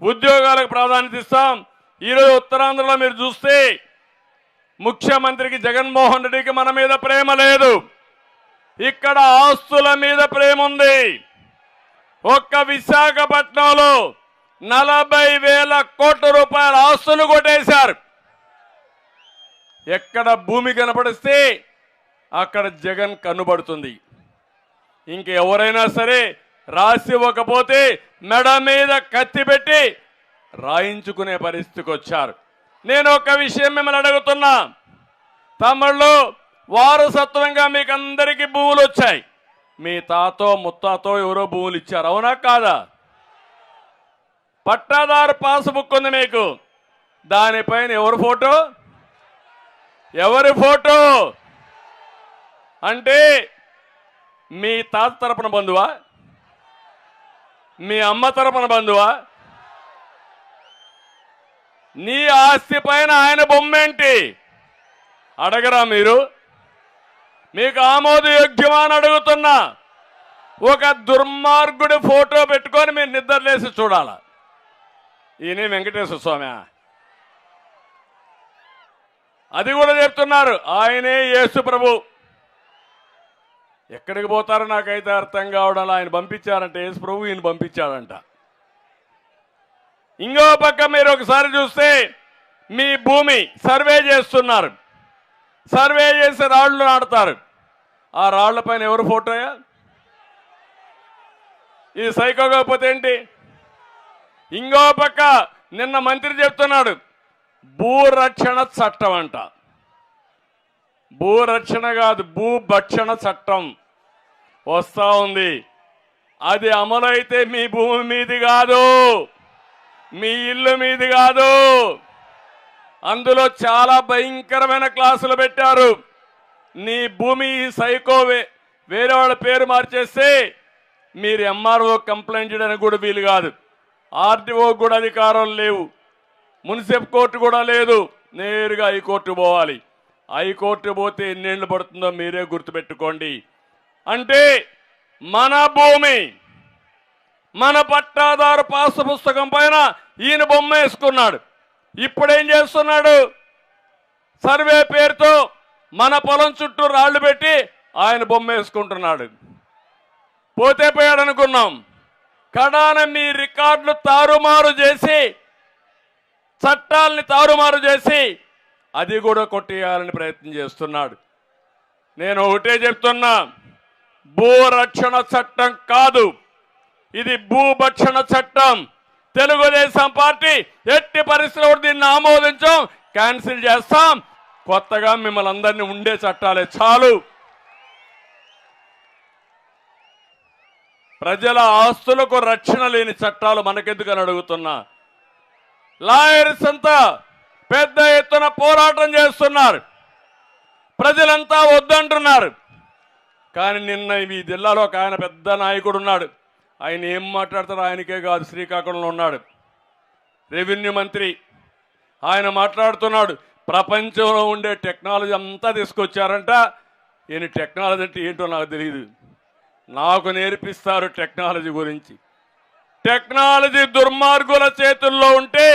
ఉద్యోగాలకు ప్రాధాన్యత ఇస్తాం. ఈరోజు ఉత్తరాంధ్రలో మీరు చూస్తే ముఖ్యమంత్రికి జగన్మోహన్ రెడ్డికి మన మీద ప్రేమ లేదు, ఇక్కడ ఆస్తుల మీద ప్రేమ ఉంది. ఒక్క విశాఖపట్నంలో 40,000 కోట్ల రూపాయల ఆస్తులు కొట్టేశారు. ఎక్కడ భూమి కనపడిస్తే అక్కడ జగన్ కనబడుతుంది. ఇంకెవరైనా సరే రాసి ఇవ్వకపోతే మెడ మీద కత్తి పెట్టి రాయించుకునే పరిస్థితికి వచ్చారు. నేను ఒక విషయం మిమ్మల్ని అడుగుతున్నా, తమిళ్లో వారసత్వంగా మీకు అందరికీ భూములు వచ్చాయి. మీ తాతో ముత్తాతో ఎవరో భూములు ఇచ్చారు, అవునా కాదా? పట్టాదారు పాస్బుక్ ఉంది మీకు, దానిపైన ఎవరి ఫోటో? ఎవరి ఫోటో? అంటే మీ తాత తరపున బంధువా? మీ అమ్మ తరపున బంధువా? నీ ఆస్తి పైన ఆయన బొమ్మేంటి అడగరా మీరు? మీకు ఆమోదయోగ్యమా అని అడుగుతున్నా. ఒక దుర్మార్గుడి ఫోటో పెట్టుకొని మీరు నిద్రలేసి చూడాల. ఈయన వెంకటేశ్వర స్వామి, అది కూడా చెప్తున్నారు ఆయనే యేసు ప్రభు. ఎక్కడికి పోతారో నాకైతే అర్థం కావడం. ఆయన పంపించారంట యేసు ప్రభు, ఈయన పంపించాడంట. ఇంకో పక్క మీరు ఒకసారి చూస్తే మీ భూమి సర్వే చేస్తున్నారు, సర్వే చేసి రాళ్లు నాటుతారు. ఆ రాళ్ల పైన ఎవరు ఫోటోయా? ఇది సైకో కాకపోతే ఏంటి? ఇంకో పక్క నిన్న మంత్రి చెప్తున్నాడు భూరక్షణ చట్టం అంట. భూరక్షణ కాదు, భూభక్షణ చట్టం వస్తా ఉంది. అది అమలైతే మీ భూమి మీది కాదు, మీ ఇల్లు మీది కాదు. అందులో చాలా భయంకరమైన క్లాసులు పెట్టారు. నీ భూమి సైకో వేరే వాళ్ళ పేరు మార్చేస్తే మీరు ఎంఆర్ఓ కంప్లైంట్ చేయడానికి కూడా వీలు కాదు, ఆర్డీఓ కూడా అధికారం లేవు, మున్సిపల్ కోర్టు కూడా లేదు, నేరుగా హైకోర్టు పోవాలి. హైకోర్టు పోతే ఎన్నేళ్ళు పడుతుందో మీరే గుర్తుపెట్టుకోండి. అంటే మన భూమి, మన పట్టాదారు పాస్ పుస్తకం పైన ఈయన బొమ్మ వేసుకున్నాడు. ఇప్పుడేం చేస్తున్నాడు? సర్వే పేరుతో మన పొలం చుట్టూ రాళ్లు పెట్టి ఆయన బొమ్మ వేసుకుంటున్నాడు. పోతే పోయాడు అనుకున్నాం. కడాన మీ రికార్డులు తారుమారు చేసి, చట్టాలని తారుమారు చేసి అది కూడా కొట్టేయాలని ప్రయత్నం చేస్తున్నాడు. నేను ఒకటే చెప్తున్నా, భూరక్షణ చట్టం కాదు, ఇది భూభక్షణ చట్టం. తెలుగుదేశం పార్టీ ఎట్టి పరిస్థితుల్లో దీన్ని ఆమోదించాం, క్యాన్సిల్ చేస్తాం. కొత్తగా మిమ్మల్ని అందరినీ ఉండే చట్టాలే చాలు. ప్రజల ఆస్తులకు రక్షణ లేని చట్టాలు మనకెందుకని అడుగుతున్నా. లాయర్స్ అంతా పెద్ద ఎత్తున పోరాటం చేస్తున్నారు, ప్రజలంతా వద్దంటున్నారు. కానీ నిన్న ఈ జిల్లాలో ఒక ఆయన పెద్ద నాయకుడు ఉన్నాడు. ఆయన ఏం మాట్లాడతారో ఆయనకే కాదు, శ్రీకాకుళంలో ఉన్నాడు రెవెన్యూ మంత్రి. ఆయన మాట్లాడుతున్నాడు ప్రపంచంలో ఉండే టెక్నాలజీ అంతా తీసుకొచ్చారంట. ఈయన టెక్నాలజీ అంటే ఏంటో నాకు తెలియదు, నాకు నేర్పిస్తారు టెక్నాలజీ గురించి. టెక్నాలజీ దుర్మార్గుల చేతుల్లో ఉంటే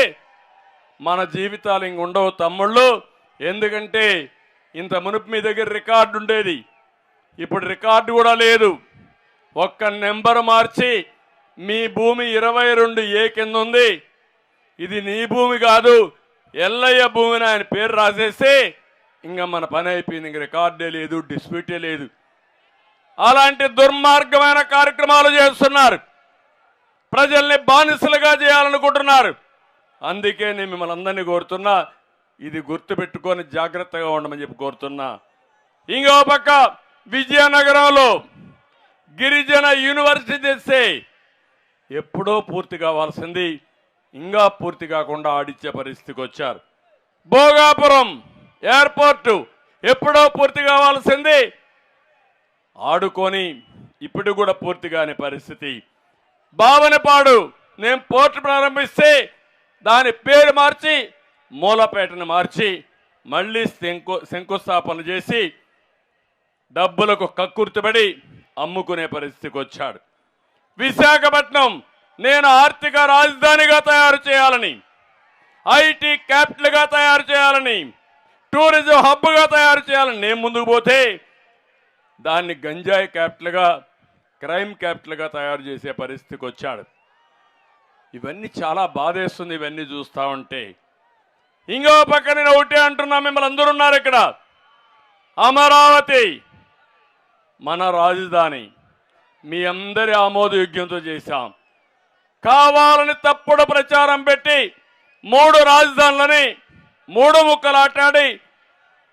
మన జీవితాలు ఇంక ఉండవు తమ్ముళ్ళు. ఎందుకంటే ఇంత మునుపు మీ దగ్గర రికార్డు ఉండేది, ఇప్పుడు రికార్డు కూడా లేదు. ఒక్క నెంబర్ మార్చి మీ భూమి 22A కింద ఉంది, ఇది నీ భూమి కాదు, ఎల్లయ్య భూమిని ఆయన పేరు రాసేస్తే ఇంకా మన పని అయిపోయింది, ఇంక రికార్డే లేదు, డిస్ప్యూటే లేదు. అలాంటి దుర్మార్గమైన కార్యక్రమాలు చేస్తున్నారు. ప్రజల్ని బానిసలుగా చేయాలనుకుంటున్నారు. అందుకే నేను మిమ్మల్ని అందరినీ కోరుతున్నా, ఇది గుర్తుపెట్టుకొని జాగ్రత్తగా ఉండమని చెప్పి కోరుతున్నా. ఇంకో పక్క విజయనగరంలో గిరిజన యూనివర్సిటీ తెస్తే ఎప్పుడో పూర్తి కావాల్సింది ఇంకా పూర్తి కాకుండా ఆడిచ్చే పరిస్థితికి వచ్చారు. భోగాపురం ఎయిర్పోర్టు ఎప్పుడో పూర్తి కావాల్సింది ఆడుకొని ఇప్పుడు కూడా పూర్తి కాని పరిస్థితి. బావనపాడు నేను పోర్టు ప్రారంభిస్తే దాని పేరు మార్చి మూలపేటను మార్చి మళ్ళీ శంకుస్థాపన చేసి డబ్బులకు కక్కుర్తిపడి అమ్ముకునే పరిస్థితికి వచ్చాడు. విశాఖపట్నం నేను ఆర్థిక రాజధానిగా తయారు చేయాలని, ఐటీ క్యాపిటల్గా తయారు చేయాలని, టూరిజం హబ్గా తయారు చేయాలని నేను ముందుకు పోతే దాన్ని గంజాయి క్యాపిటల్గా, క్రైమ్ క్యాపిటల్గా తయారు చేసే పరిస్థితికి వచ్చాడు. ఇవన్నీ చాలా బాధేస్తుంది ఇవన్నీ చూస్తూ ఉంటే. ఇంకో పక్క నేను ఒకటే అంటున్నా, మిమ్మల్ని అందరూ ఉన్నారు ఇక్కడ. అమరావతి మన రాజధాని, మీ అందరి ఆమోదయోగ్యంతో చేశాం. కావాలని తప్పుడు ప్రచారం పెట్టి 3 రాజధానులని 3 ముక్కలాటాడి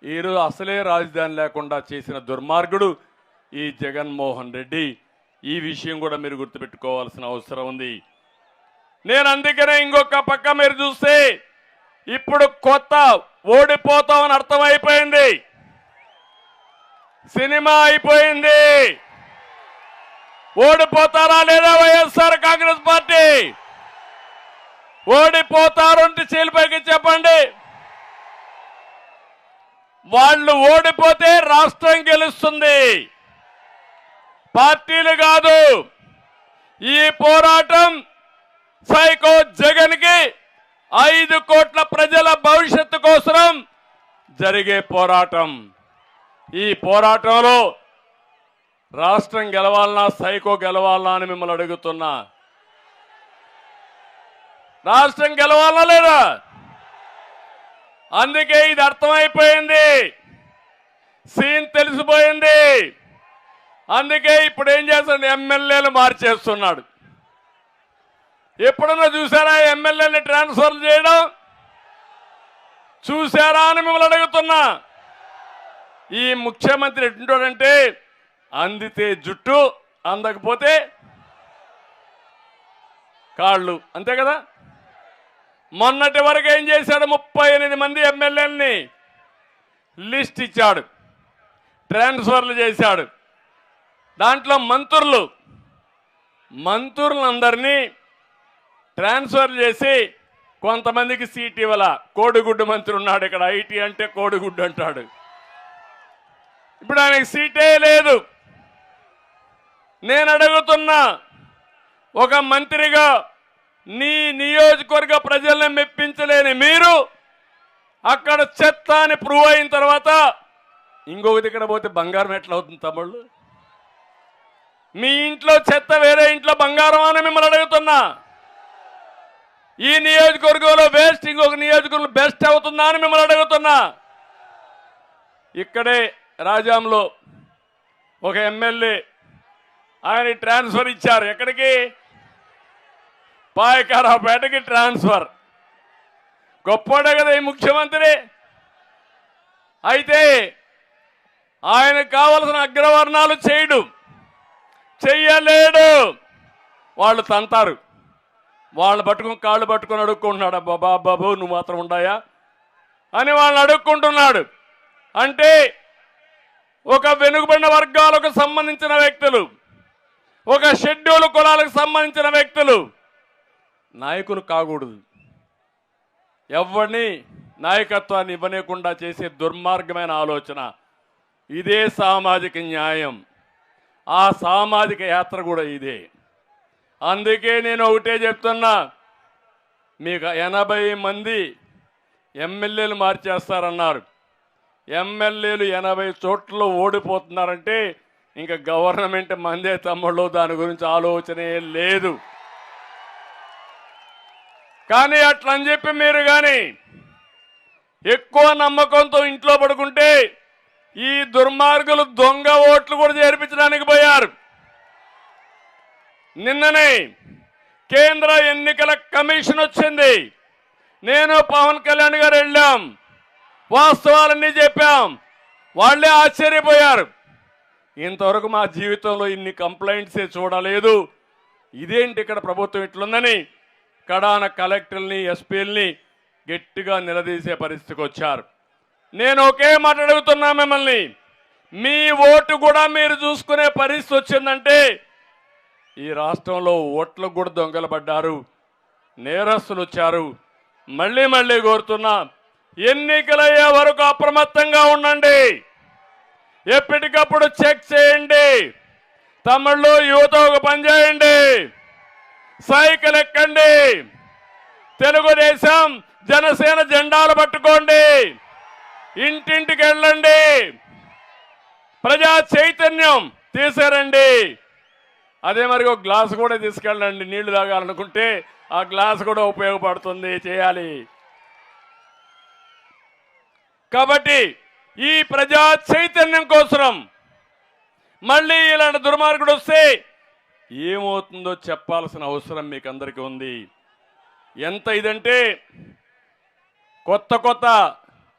ఈరోజు అసలే రాజధాని లేకుండా చేసిన దుర్మార్గుడు ఈ జగన్మోహన్ రెడ్డి. ఈ విషయం కూడా మీరు గుర్తుపెట్టుకోవాల్సిన అవసరం ఉంది. నేను అందుకనే ఇంకొక పక్క మీరు చూస్తే ఇప్పుడు కొత్త ఓడిపోతామని అర్థమైపోయింది. సినిమా అయిపోయింది. ఓడిపోతారా లేదా వైఎస్ఆర్ కాంగ్రెస్ పార్టీ? ఓడిపోతారు అంటే చేలిపైకి చెప్పండి. వాళ్ళు ఓడిపోతే రాష్ట్రం గెలుస్తుంది, పార్టీలు కాదు. ఈ పోరాటం సైకో జగన్ కి 5 కోట్ల ప్రజల భవిష్యత్తు కోసం జరిగే పోరాటం. ఈ పోరాటంలో రాష్ట్రం గెలవాలన్నా సైకో గెలవాలన్నా అని మిమ్మల్ని అడుగుతున్నా. రాష్ట్రం గెలవాలనా లేదా? అందుకే ఇది అర్థమైపోయింది, సీన్ తెలిసిపోయింది. అందుకే ఇప్పుడు ఏం చేస్తాడు, ఎమ్మెల్యేలు మార్చేస్తున్నాడు. ఎప్పుడన్నా చూసారా ఎమ్మెల్యేని ట్రాన్స్ఫర్ చేయడం? చూసారా అని మిమ్మల్ని అడుగుతున్నా. ఈ ముఖ్యమంత్రి ఎటుంటాడంటే అందితే జుట్టు, అందకపోతే కాళ్ళు, అంతే కదా. మొన్నటి వరకు ఏం చేశాడు, 38 మంది ఎమ్మెల్యేలని లిస్ట్ ఇచ్చాడు, ట్రాన్స్ఫర్లు చేశాడు. దాంట్లో మంత్రులందరినీ ట్రాన్స్ఫర్ చేసి కొంతమందికి సీట్ ఇవ్వాల. కోడిగుడ్డు మంత్రి ఉన్నాడు ఇక్కడ, ఐటీ అంటే కోడిగుడ్డు అంటాడు. ఇప్పుడు ఆయనకి సీటే లేదు. నేను అడుగుతున్నా, ఒక మంత్రిగా నీ నియోజకవర్గ ప్రజల్ని మెప్పించలేని మీరు అక్కడ చెత్త అని ప్రూవ్ అయిన తర్వాత ఇంకొకటి ఇక్కడ పోతే బంగారం ఎట్లా అవుతుంది తమ్ముళ్ళు? మీ ఇంట్లో చెత్త వేరే ఇంట్లో బంగారం అని మిమ్మల్ని అడుగుతున్నా. ఈ నియోజకవర్గంలో వేస్ట్ ఇంకొక నియోజకవర్గంలో బెస్ట్ అవుతుందా అని మిమ్మల్ని అడుగుతున్నా. ఇక్కడే రాజాంలో ఒక ఎమ్మెల్యే ఆయన ట్రాన్స్ఫర్ ఇచ్చారు. ఎక్కడికి? పాయకారావుపేటకి ట్రాన్స్ఫర్. గొప్పడే కదా ఈ ముఖ్యమంత్రి. అయితే ఆయనకు కావలసిన అగ్రవర్ణాలు చెయ్యలేడు. వాళ్ళు తంతారు, వాళ్ళు పట్టుకుని కాళ్ళు పట్టుకొని అడుక్కుంటున్నాడు. బాబు నువ్వు మాత్రం ఉండాయా అని వాళ్ళని అడుక్కుంటున్నాడు. అంటే ఒక వెనుకబడిన వర్గాలకు సంబంధించిన వ్యక్తులు, ఒక షెడ్యూల్ కులాలకు సంబంధించిన వ్యక్తులు నాయకులు కాకూడదు. ఎవరిని నాయకత్వాన్ని ఇవ్వలేకుండా చేసే దుర్మార్గమైన ఆలోచన. ఇదే సామాజిక న్యాయం, ఆ సామాజిక యాత్ర కూడా ఇదే. అందుకే నేను ఒకటే చెప్తున్నా, మీకు 80 మంది ఎమ్మెల్యేలు మార్చేస్తారన్నారు. ఎమ్మెల్యేలు 80 చోట్ల ఓడిపోతున్నారంటే ఇంకా గవర్నమెంట్ మందే తమ్ముళ్ళు, దాని గురించి ఆలోచనే లేదు. కానీ అట్లా అని చెప్పి మీరు కానీ ఎక్కువ నమ్మకంతో ఇంట్లో పడుకుంటే ఈ దుర్మార్గులు దొంగ ఓట్లు కూడా చేర్పించడానికి పోయారు. నిన్ననే కేంద్ర ఎన్నికల కమిషన్ వచ్చింది. నేను పవన్ కళ్యాణ్ గారు వెళ్ళాం, వాస్తవాలన్నీ చెప్పాం. వాళ్ళే ఆశ్చర్యపోయారు. ఇంతవరకు మా జీవితంలో ఇన్ని కంప్లైంట్సే చూడలేదు, ఇదేంటి ఇక్కడ ప్రభుత్వం ఇట్లుందని కడాన కలెక్టర్ని ఎస్పీల్ని గట్టిగా నిలదీసే పరిస్థితికి వచ్చారు. నేను ఒకే మాట అడుగుతున్నా మిమ్మల్ని, మీ ఓటు కూడా మీరు చూసుకునే పరిస్థితి వచ్చిందంటే ఈ రాష్ట్రంలో ఓట్లకు కూడా దొంగలు పడ్డారు, నేరస్తులు వచ్చారు. మళ్ళీ మళ్ళీ కోరుతున్నా, ఎన్నికలయ్యే వరకు అప్రమత్తంగా ఉండండి, ఎప్పటికప్పుడు చెక్ చేయండి. తమిళ్లో యువత ఒక పని చేయండి, సైకిల్ ఎక్కండి, తెలుగుదేశం జనసేన జెండాలు పట్టుకోండి, ఇంటింటికి వెళ్ళండి, ప్రజా చైతన్యం తీసుకురండి. అదే మరి ఒక గ్లాసు కూడా తీసుకెళ్ళండి, నీళ్లు తాగాలనుకుంటే ఆ గ్లాస్ కూడా ఉపయోగపడుతుంది, చేయాలి. కాబట్టి ఈ ప్రజా చైతన్యం కోసం మళ్ళీ ఇలాంటి దుర్మార్గుడు వస్తే ఏమవుతుందో చెప్పాల్సిన అవసరం మీకు అందరికీ ఉంది. ఎంత ఇదంటే కొత్త కొత్త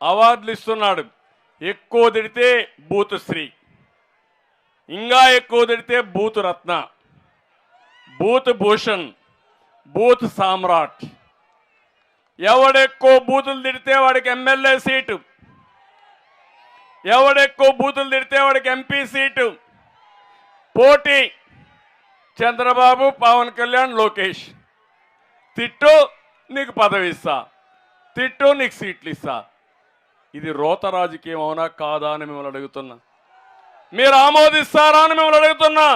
అవార్డులు ఇస్తున్నాడు. ఎక్కువ తిడితే బూత్ శ్రీ, ఇంకా ఎక్కువ తిడితే బూత్ రత్న, బూత్ భూషణ్, బూత్ సామ్రాట్. ఎవడెక్కువ బూతులు తిడితే వాడికి ఎమ్మెల్యే సీటు, ఎవడెక్కువ బూతులు తిడితే వాడికి ఎంపీ సీటు. పోటీ చంద్రబాబు, పవన్ కళ్యాణ్, లోకేష్. తిట్టు నీకు పదవి ఇస్తా, తిట్టు నీకు సీట్లు ఇస్తా. ఇది రోత రాజకీయం అవునా కాదా అని మిమ్మల్ని అడుగుతున్నా. మీరు ఆమోదిస్తారా అని మిమ్మల్ని అడుగుతున్నా.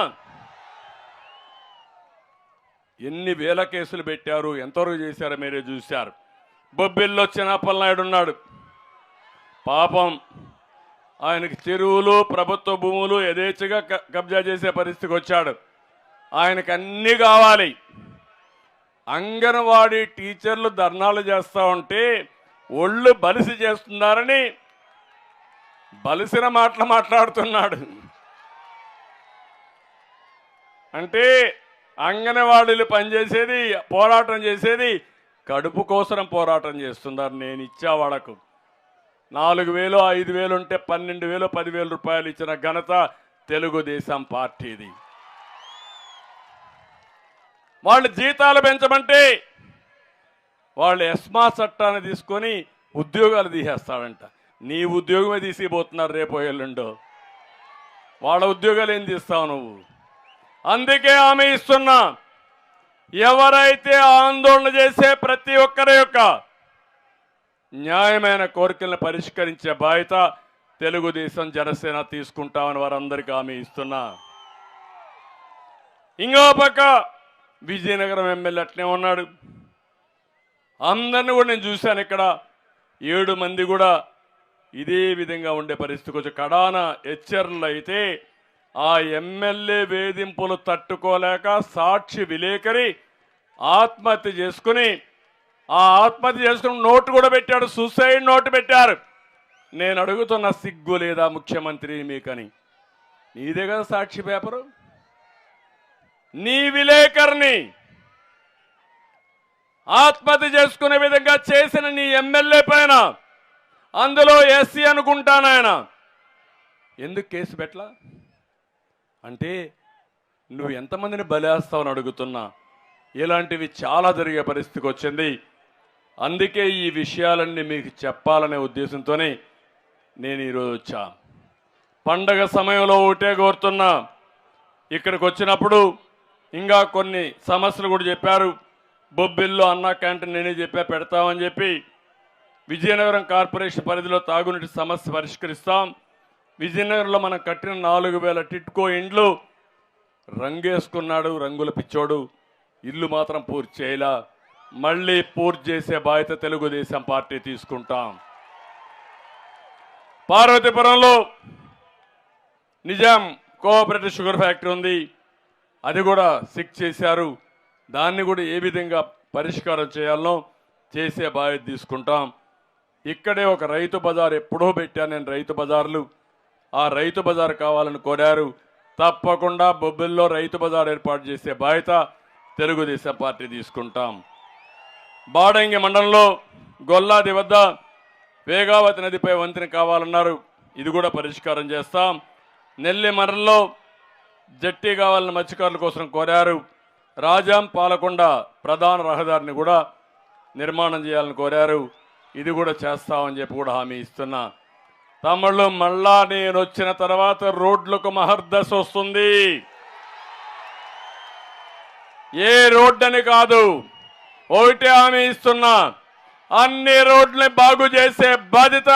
ఎన్ని వేల కేసులు పెట్టారు, ఎంతవరకు చేశారో మీరే చూశారు. బొబ్బిల్లో చిన్నప్పలనాయుడు ఉన్నాడు, పాపం ఆయనకి చెరువులు, ప్రభుత్వ భూములు యథేచ్ఛగా కబ్జా చేసే పరిస్థితికి వచ్చాడు. ఆయనకు అన్నీ కావాలి. అంగన్వాడీ టీచర్లు ధర్నాలు చేస్తూ ఉంటే ఒళ్ళు బలిసి చేస్తున్నారని బలిసిన మాటలు మాట్లాడుతున్నాడు. అంటే అంగన్వాడీలు పనిచేసేది, పోరాటం చేసేది కడుపు కోసం పోరాటం చేస్తున్నారు. నేను ఇచ్చా వాళ్ళకు 4,000 5,000 ఉంటే 12,000 10,000 రూపాయలు ఇచ్చిన ఘనత తెలుగుదేశం పార్టీది. వాళ్ళు జీతాలు పెంచమంటే వాళ్ళు ఎస్మా చట్టాన్ని తీసుకొని ఉద్యోగాలు తీసేస్తాడంట. నీ ఉద్యోగమే తీసిపోతున్నారు రేపు ఎల్లుండో. వాళ్ళ ఉద్యోగాలు ఏం తీస్తావు నువ్వు? అందుకే హామీ ఇస్తున్నా, ఎవరైతే ఆందోళన చేసే ప్రతి ఒక్కరి యొక్క న్యాయమైన కోరికలను పరిష్కరించే బాధ్యత తెలుగుదేశం జనసేన తీసుకుంటామని వారందరికీ హామీ ఇస్తున్నా. ఇంకో పక్క విజయనగరం ఎమ్మెల్యే అట్లే ఉన్నాడు. అందరిని కూడా నేను చూశాను. ఇక్కడ 7 మంది కూడా ఇదే విధంగా ఉండే పరిస్థితికి వచ్చి కడాన హెచ్చర్లు అయితే ఆ ఎమ్మెల్యే వేధింపులు తట్టుకోలేక సాక్షి విలేకరి ఆత్మహత్య చేసుకుని, ఆ ఆత్మహత్య చేసుకుని నోటు కూడా పెట్టాడు, సూసైడ్ నోటు పెట్టారు. నేను అడుగుతున్న సిగ్గు లేదా ముఖ్యమంత్రి మీకని? నీదే కదా సాక్షి పేపరు. నీ విలేకరిని ఆత్మహత్య చేసుకునే విధంగా చేసిన నీ ఎమ్మెల్యే పైన, అందులో ఎస్సీ అనుకుంటానాయన, ఎందుకు కేసు పెట్టలా? అంటే నువ్వు ఎంతమందిని బలేస్తావని అడుగుతున్నా. ఇలాంటివి చాలా జరిగే పరిస్థితికి వచ్చింది. అందుకే ఈ విషయాలన్నీ మీకు చెప్పాలనే ఉద్దేశంతోనే నేను ఈరోజు వచ్చా. పండగ సమయంలో ఒకటే కోరుతున్నా, ఇక్కడికి వచ్చినప్పుడు ఇంకా కొన్ని సమస్యలు కూడా చెప్పారు. బొబ్బిల్లో అన్నా క్యాంటీన్ నేనే చెప్పా పెడతామని చెప్పి, విజయనగరం కార్పొరేషన్ పరిధిలో తాగునీటి సమస్య పరిష్కరిస్తాం. విజయనగరంలో మనం కట్టిన 4,000 టిట్కో ఇండ్లు రంగేసుకున్నాడు రంగుల పిచ్చోడు, ఇల్లు మాత్రం పూర్తి చేయలా. మళ్ళీ పూర్తి చేసే బాధ్యత తెలుగుదేశం పార్టీ తీసుకుంటాం. పార్వతీపురంలో నిజాం కోఆపరేటివ్ షుగర్ ఫ్యాక్టరీ ఉంది, అది కూడా సిక్ చేశారు. దాన్ని కూడా ఏ విధంగా పరిష్కారం చేయాలనో చేసే బాధ్యత తీసుకుంటాం. ఇక్కడే ఒక రైతు బజార్ ఎప్పుడో పెట్టాను నేను, రైతు బజార్లు. ఆ రైతు బజార్ కావాలని కోరారు. తప్పకుండా బొబ్బిల్లో రైతు బజార్ ఏర్పాటు చేసే బాధ్యత తెలుగుదేశం పార్టీ తీసుకుంటాం. బాడంగి మండలంలో గొల్లాది వద్ద వేగావతి నదిపై వంతెన కావాలన్నారు, ఇది కూడా పరిష్కారం చేస్తాం. నెల్లిమర్రలో జట్టి కావాలని మత్స్యకారుల కోసం కోరారు. రాజాం పాలకొండ ప్రధాన రహదారిని కూడా నిర్మాణం చేయాలని కోరారు, ఇది కూడా చేస్తామని చెప్పి కూడా హామీ ఇస్తున్నా. తమ్ముళ్ళు, మళ్ళా నేను వచ్చిన తర్వాత రోడ్లకు మహర్దశ వస్తుంది. ఏ రోడ్డని కాదు, ఒకటి హామీ ఇస్తున్నా, అన్ని రోడ్లని బాగు చేసే బాధ్యత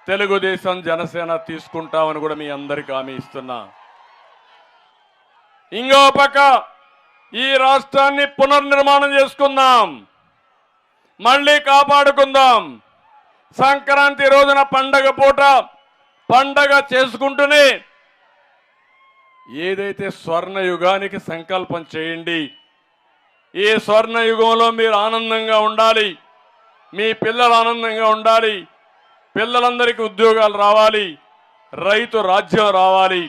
తెలుగుదేశం జనసేన తీసుకుంటామని కూడా మీ అందరికీ హామీ ఇస్తున్నా. ఇంకో పక్క ఈ రాష్ట్రాన్ని పునర్నిర్మాణం చేసుకుందాం, మళ్ళీ కాపాడుకుందాం. సంక్రాంతి రోజున పండగ పూట పండగ చేసుకుంటూనే ఏదైతే స్వర్ణ యుగానికి సంకల్పం చేయండి. ఈ స్వర్ణ యుగంలో మీరు ఆనందంగా ఉండాలి, మీ పిల్లలు ఆనందంగా ఉండాలి, పిల్లలందరికీ ఉద్యోగాలు రావాలి, రైతు రాజ్యం రావాలి,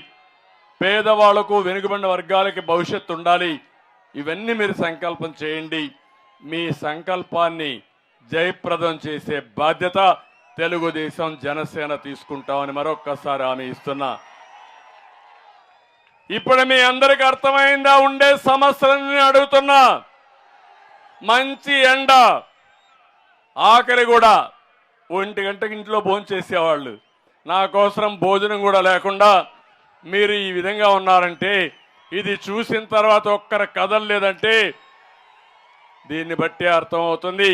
పేదవాళ్లకు వెనుకబడిన వర్గాలకి భవిష్యత్తు ఉండాలి. ఇవన్నీ మీరు సంకల్పం చేయండి. మీ సంకల్పాన్ని జయప్రదం చేసే బాధ్యత తెలుగుదేశం జనసేన తీసుకుంటామని మరొక్కసారి హామీ ఇస్తున్నా. ఇప్పుడు మీ అందరికీ అర్థమైందా? ఉండే సమస్యలన్నీ అడుగుతున్నా. మంచి ఎండ, ఆఖరి కూడా 1 గంటకి ఇంట్లో భోజనం చేసేవాళ్ళు, నా కోసం భోజనం కూడా లేకుండా మీరు ఈ విధంగా ఉన్నారంటే, ఇది చూసిన తర్వాత ఒక్కరు కదలలేదంటే దీన్ని బట్టి అర్థమవుతుంది.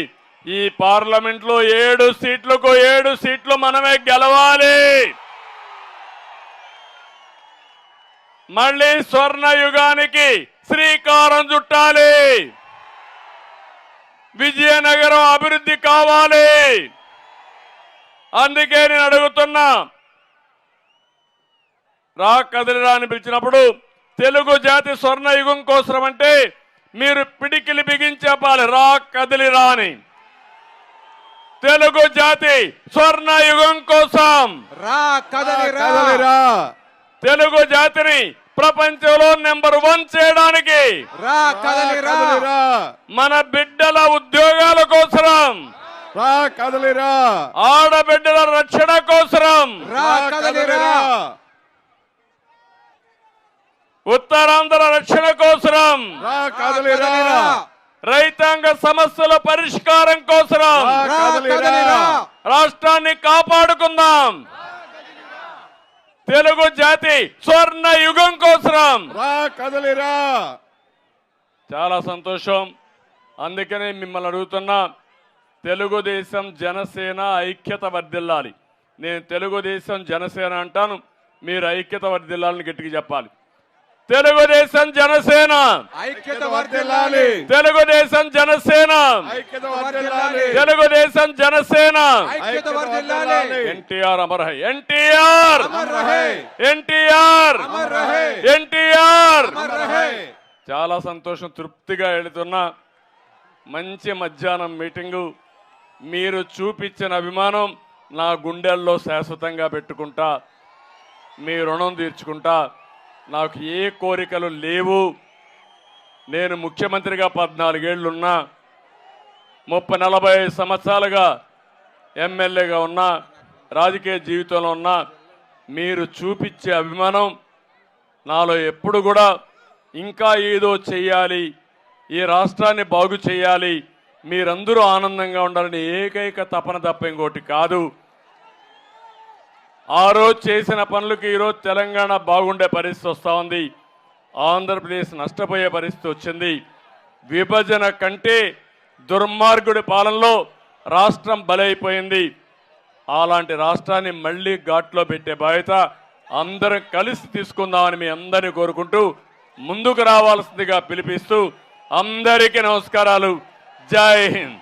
ఈ పార్లమెంట్లో 7 సీట్లకు 7 సీట్లు మనమే గెలవాలి. మళ్ళీ స్వర్ణ యుగానికి శ్రీకారం చుట్టాలి. విజయనగరం అభివృద్ధి కావాలి. అందుకే నేను అడుగుతున్నా, రా కదిలిరా అని పిలిచినప్పుడు తెలుగు జాతి స్వర్ణ యుగం కోసం అంటే మీరు పిడికిలి బిగించాలి, రా కదిలిరా అని. తెలుగు జాతి స్వర్ణ యుగం కోసం రా కదిలిరా, తెలుగు జాతిని ప్రపంచంలో నెంబర్ 1 చేయడానికి రా కదిలిరా, మన బిడ్డల ఉద్యోగాల కోసం రా కదిలిరా, ఆడబిడ్డల రక్షణ కోసం రా కదిలిరా, ఉత్తరాంధ్ర రక్షణ కోసం రా కదిలిరా, రైతాంగ సమస్యల పరిష్కారం కోసం రా కదిలిరా, రాష్ట్రాన్ని కాపాడుకుందాం. తెలుగు జాతి స్వర్ణ యుగం కోసం రా కదిలిరా. చాలా సంతోషం. అందుకనే మిమ్మల్ని అడుగుతున్నా, తెలుగుదేశం జనసేన ఐక్యత వర్ధిల్లాలి. నేను తెలుగుదేశం జనసేన అంటాను, మీరు ఐక్యత వర్ధిల్లాలని గట్టిగా చెప్పాలి. తెలుగుదేశం జనసేన, ఐక్యత వర్ధిల్లాలి, తెలుగుదేశం జనసేన, ఐక్యత వర్ధిల్లాలి, తెలుగుదేశం జనసేన. ఐక్యత వర్ధిల్లాలి. ఎన్టీఆర్ అమర్ హై, ఎన్టీఆర్ అమర్ రహే, ఎన్టీఆర్ అమర్ రహే, ఎన్టీఆర్. అమర్ రహే. చాలా సంతోషం, తృప్తిగా వెళుతున్నా. మంచి మధ్యాహ్నం మీటింగు. మీరు చూపించిన అభిమానం నా గుండెల్లో శాశ్వతంగా పెట్టుకుంటా, మీ రుణం తీర్చుకుంటా. నాకు ఏ కోరికలు లేవు. నేను ముఖ్యమంత్రిగా 14 ఏళ్లున్నా, 30-40 సంవత్సరాలుగా ఎమ్మెల్యేగా ఉన్నా, రాజకీయ జీవితంలో ఉన్నా. మీరు చూపించే అభిమానం నాలో ఎప్పుడు కూడా ఇంకా ఏదో చెయ్యాలి, ఈ రాష్ట్రాన్ని బాగు చేయాలి, మీరందరూ ఆనందంగా ఉండాలని ఏకైక తపన తప్ప ఇంకోటి కాదు. ఆ రోజు చేసిన పనులకు ఈరోజు తెలంగాణ బాగుండే పరిస్థితి వస్తూ ఉంది, ఆంధ్రప్రదేశ్ నష్టపోయే పరిస్థితి వచ్చింది. విభజన కంటే దుర్మార్గుడి పాలనలో రాష్ట్రం బలైపోయింది. అలాంటి రాష్ట్రాన్ని మళ్ళీ ఘాట్లో పెట్టే బాధ్యత అందరం కలిసి తీసుకుందామని మీ అందరినీ కోరుకుంటూ ముందుకు రావాల్సిందిగా పిలిపిస్తూ అందరికీ నమస్కారాలు. జై హింద్.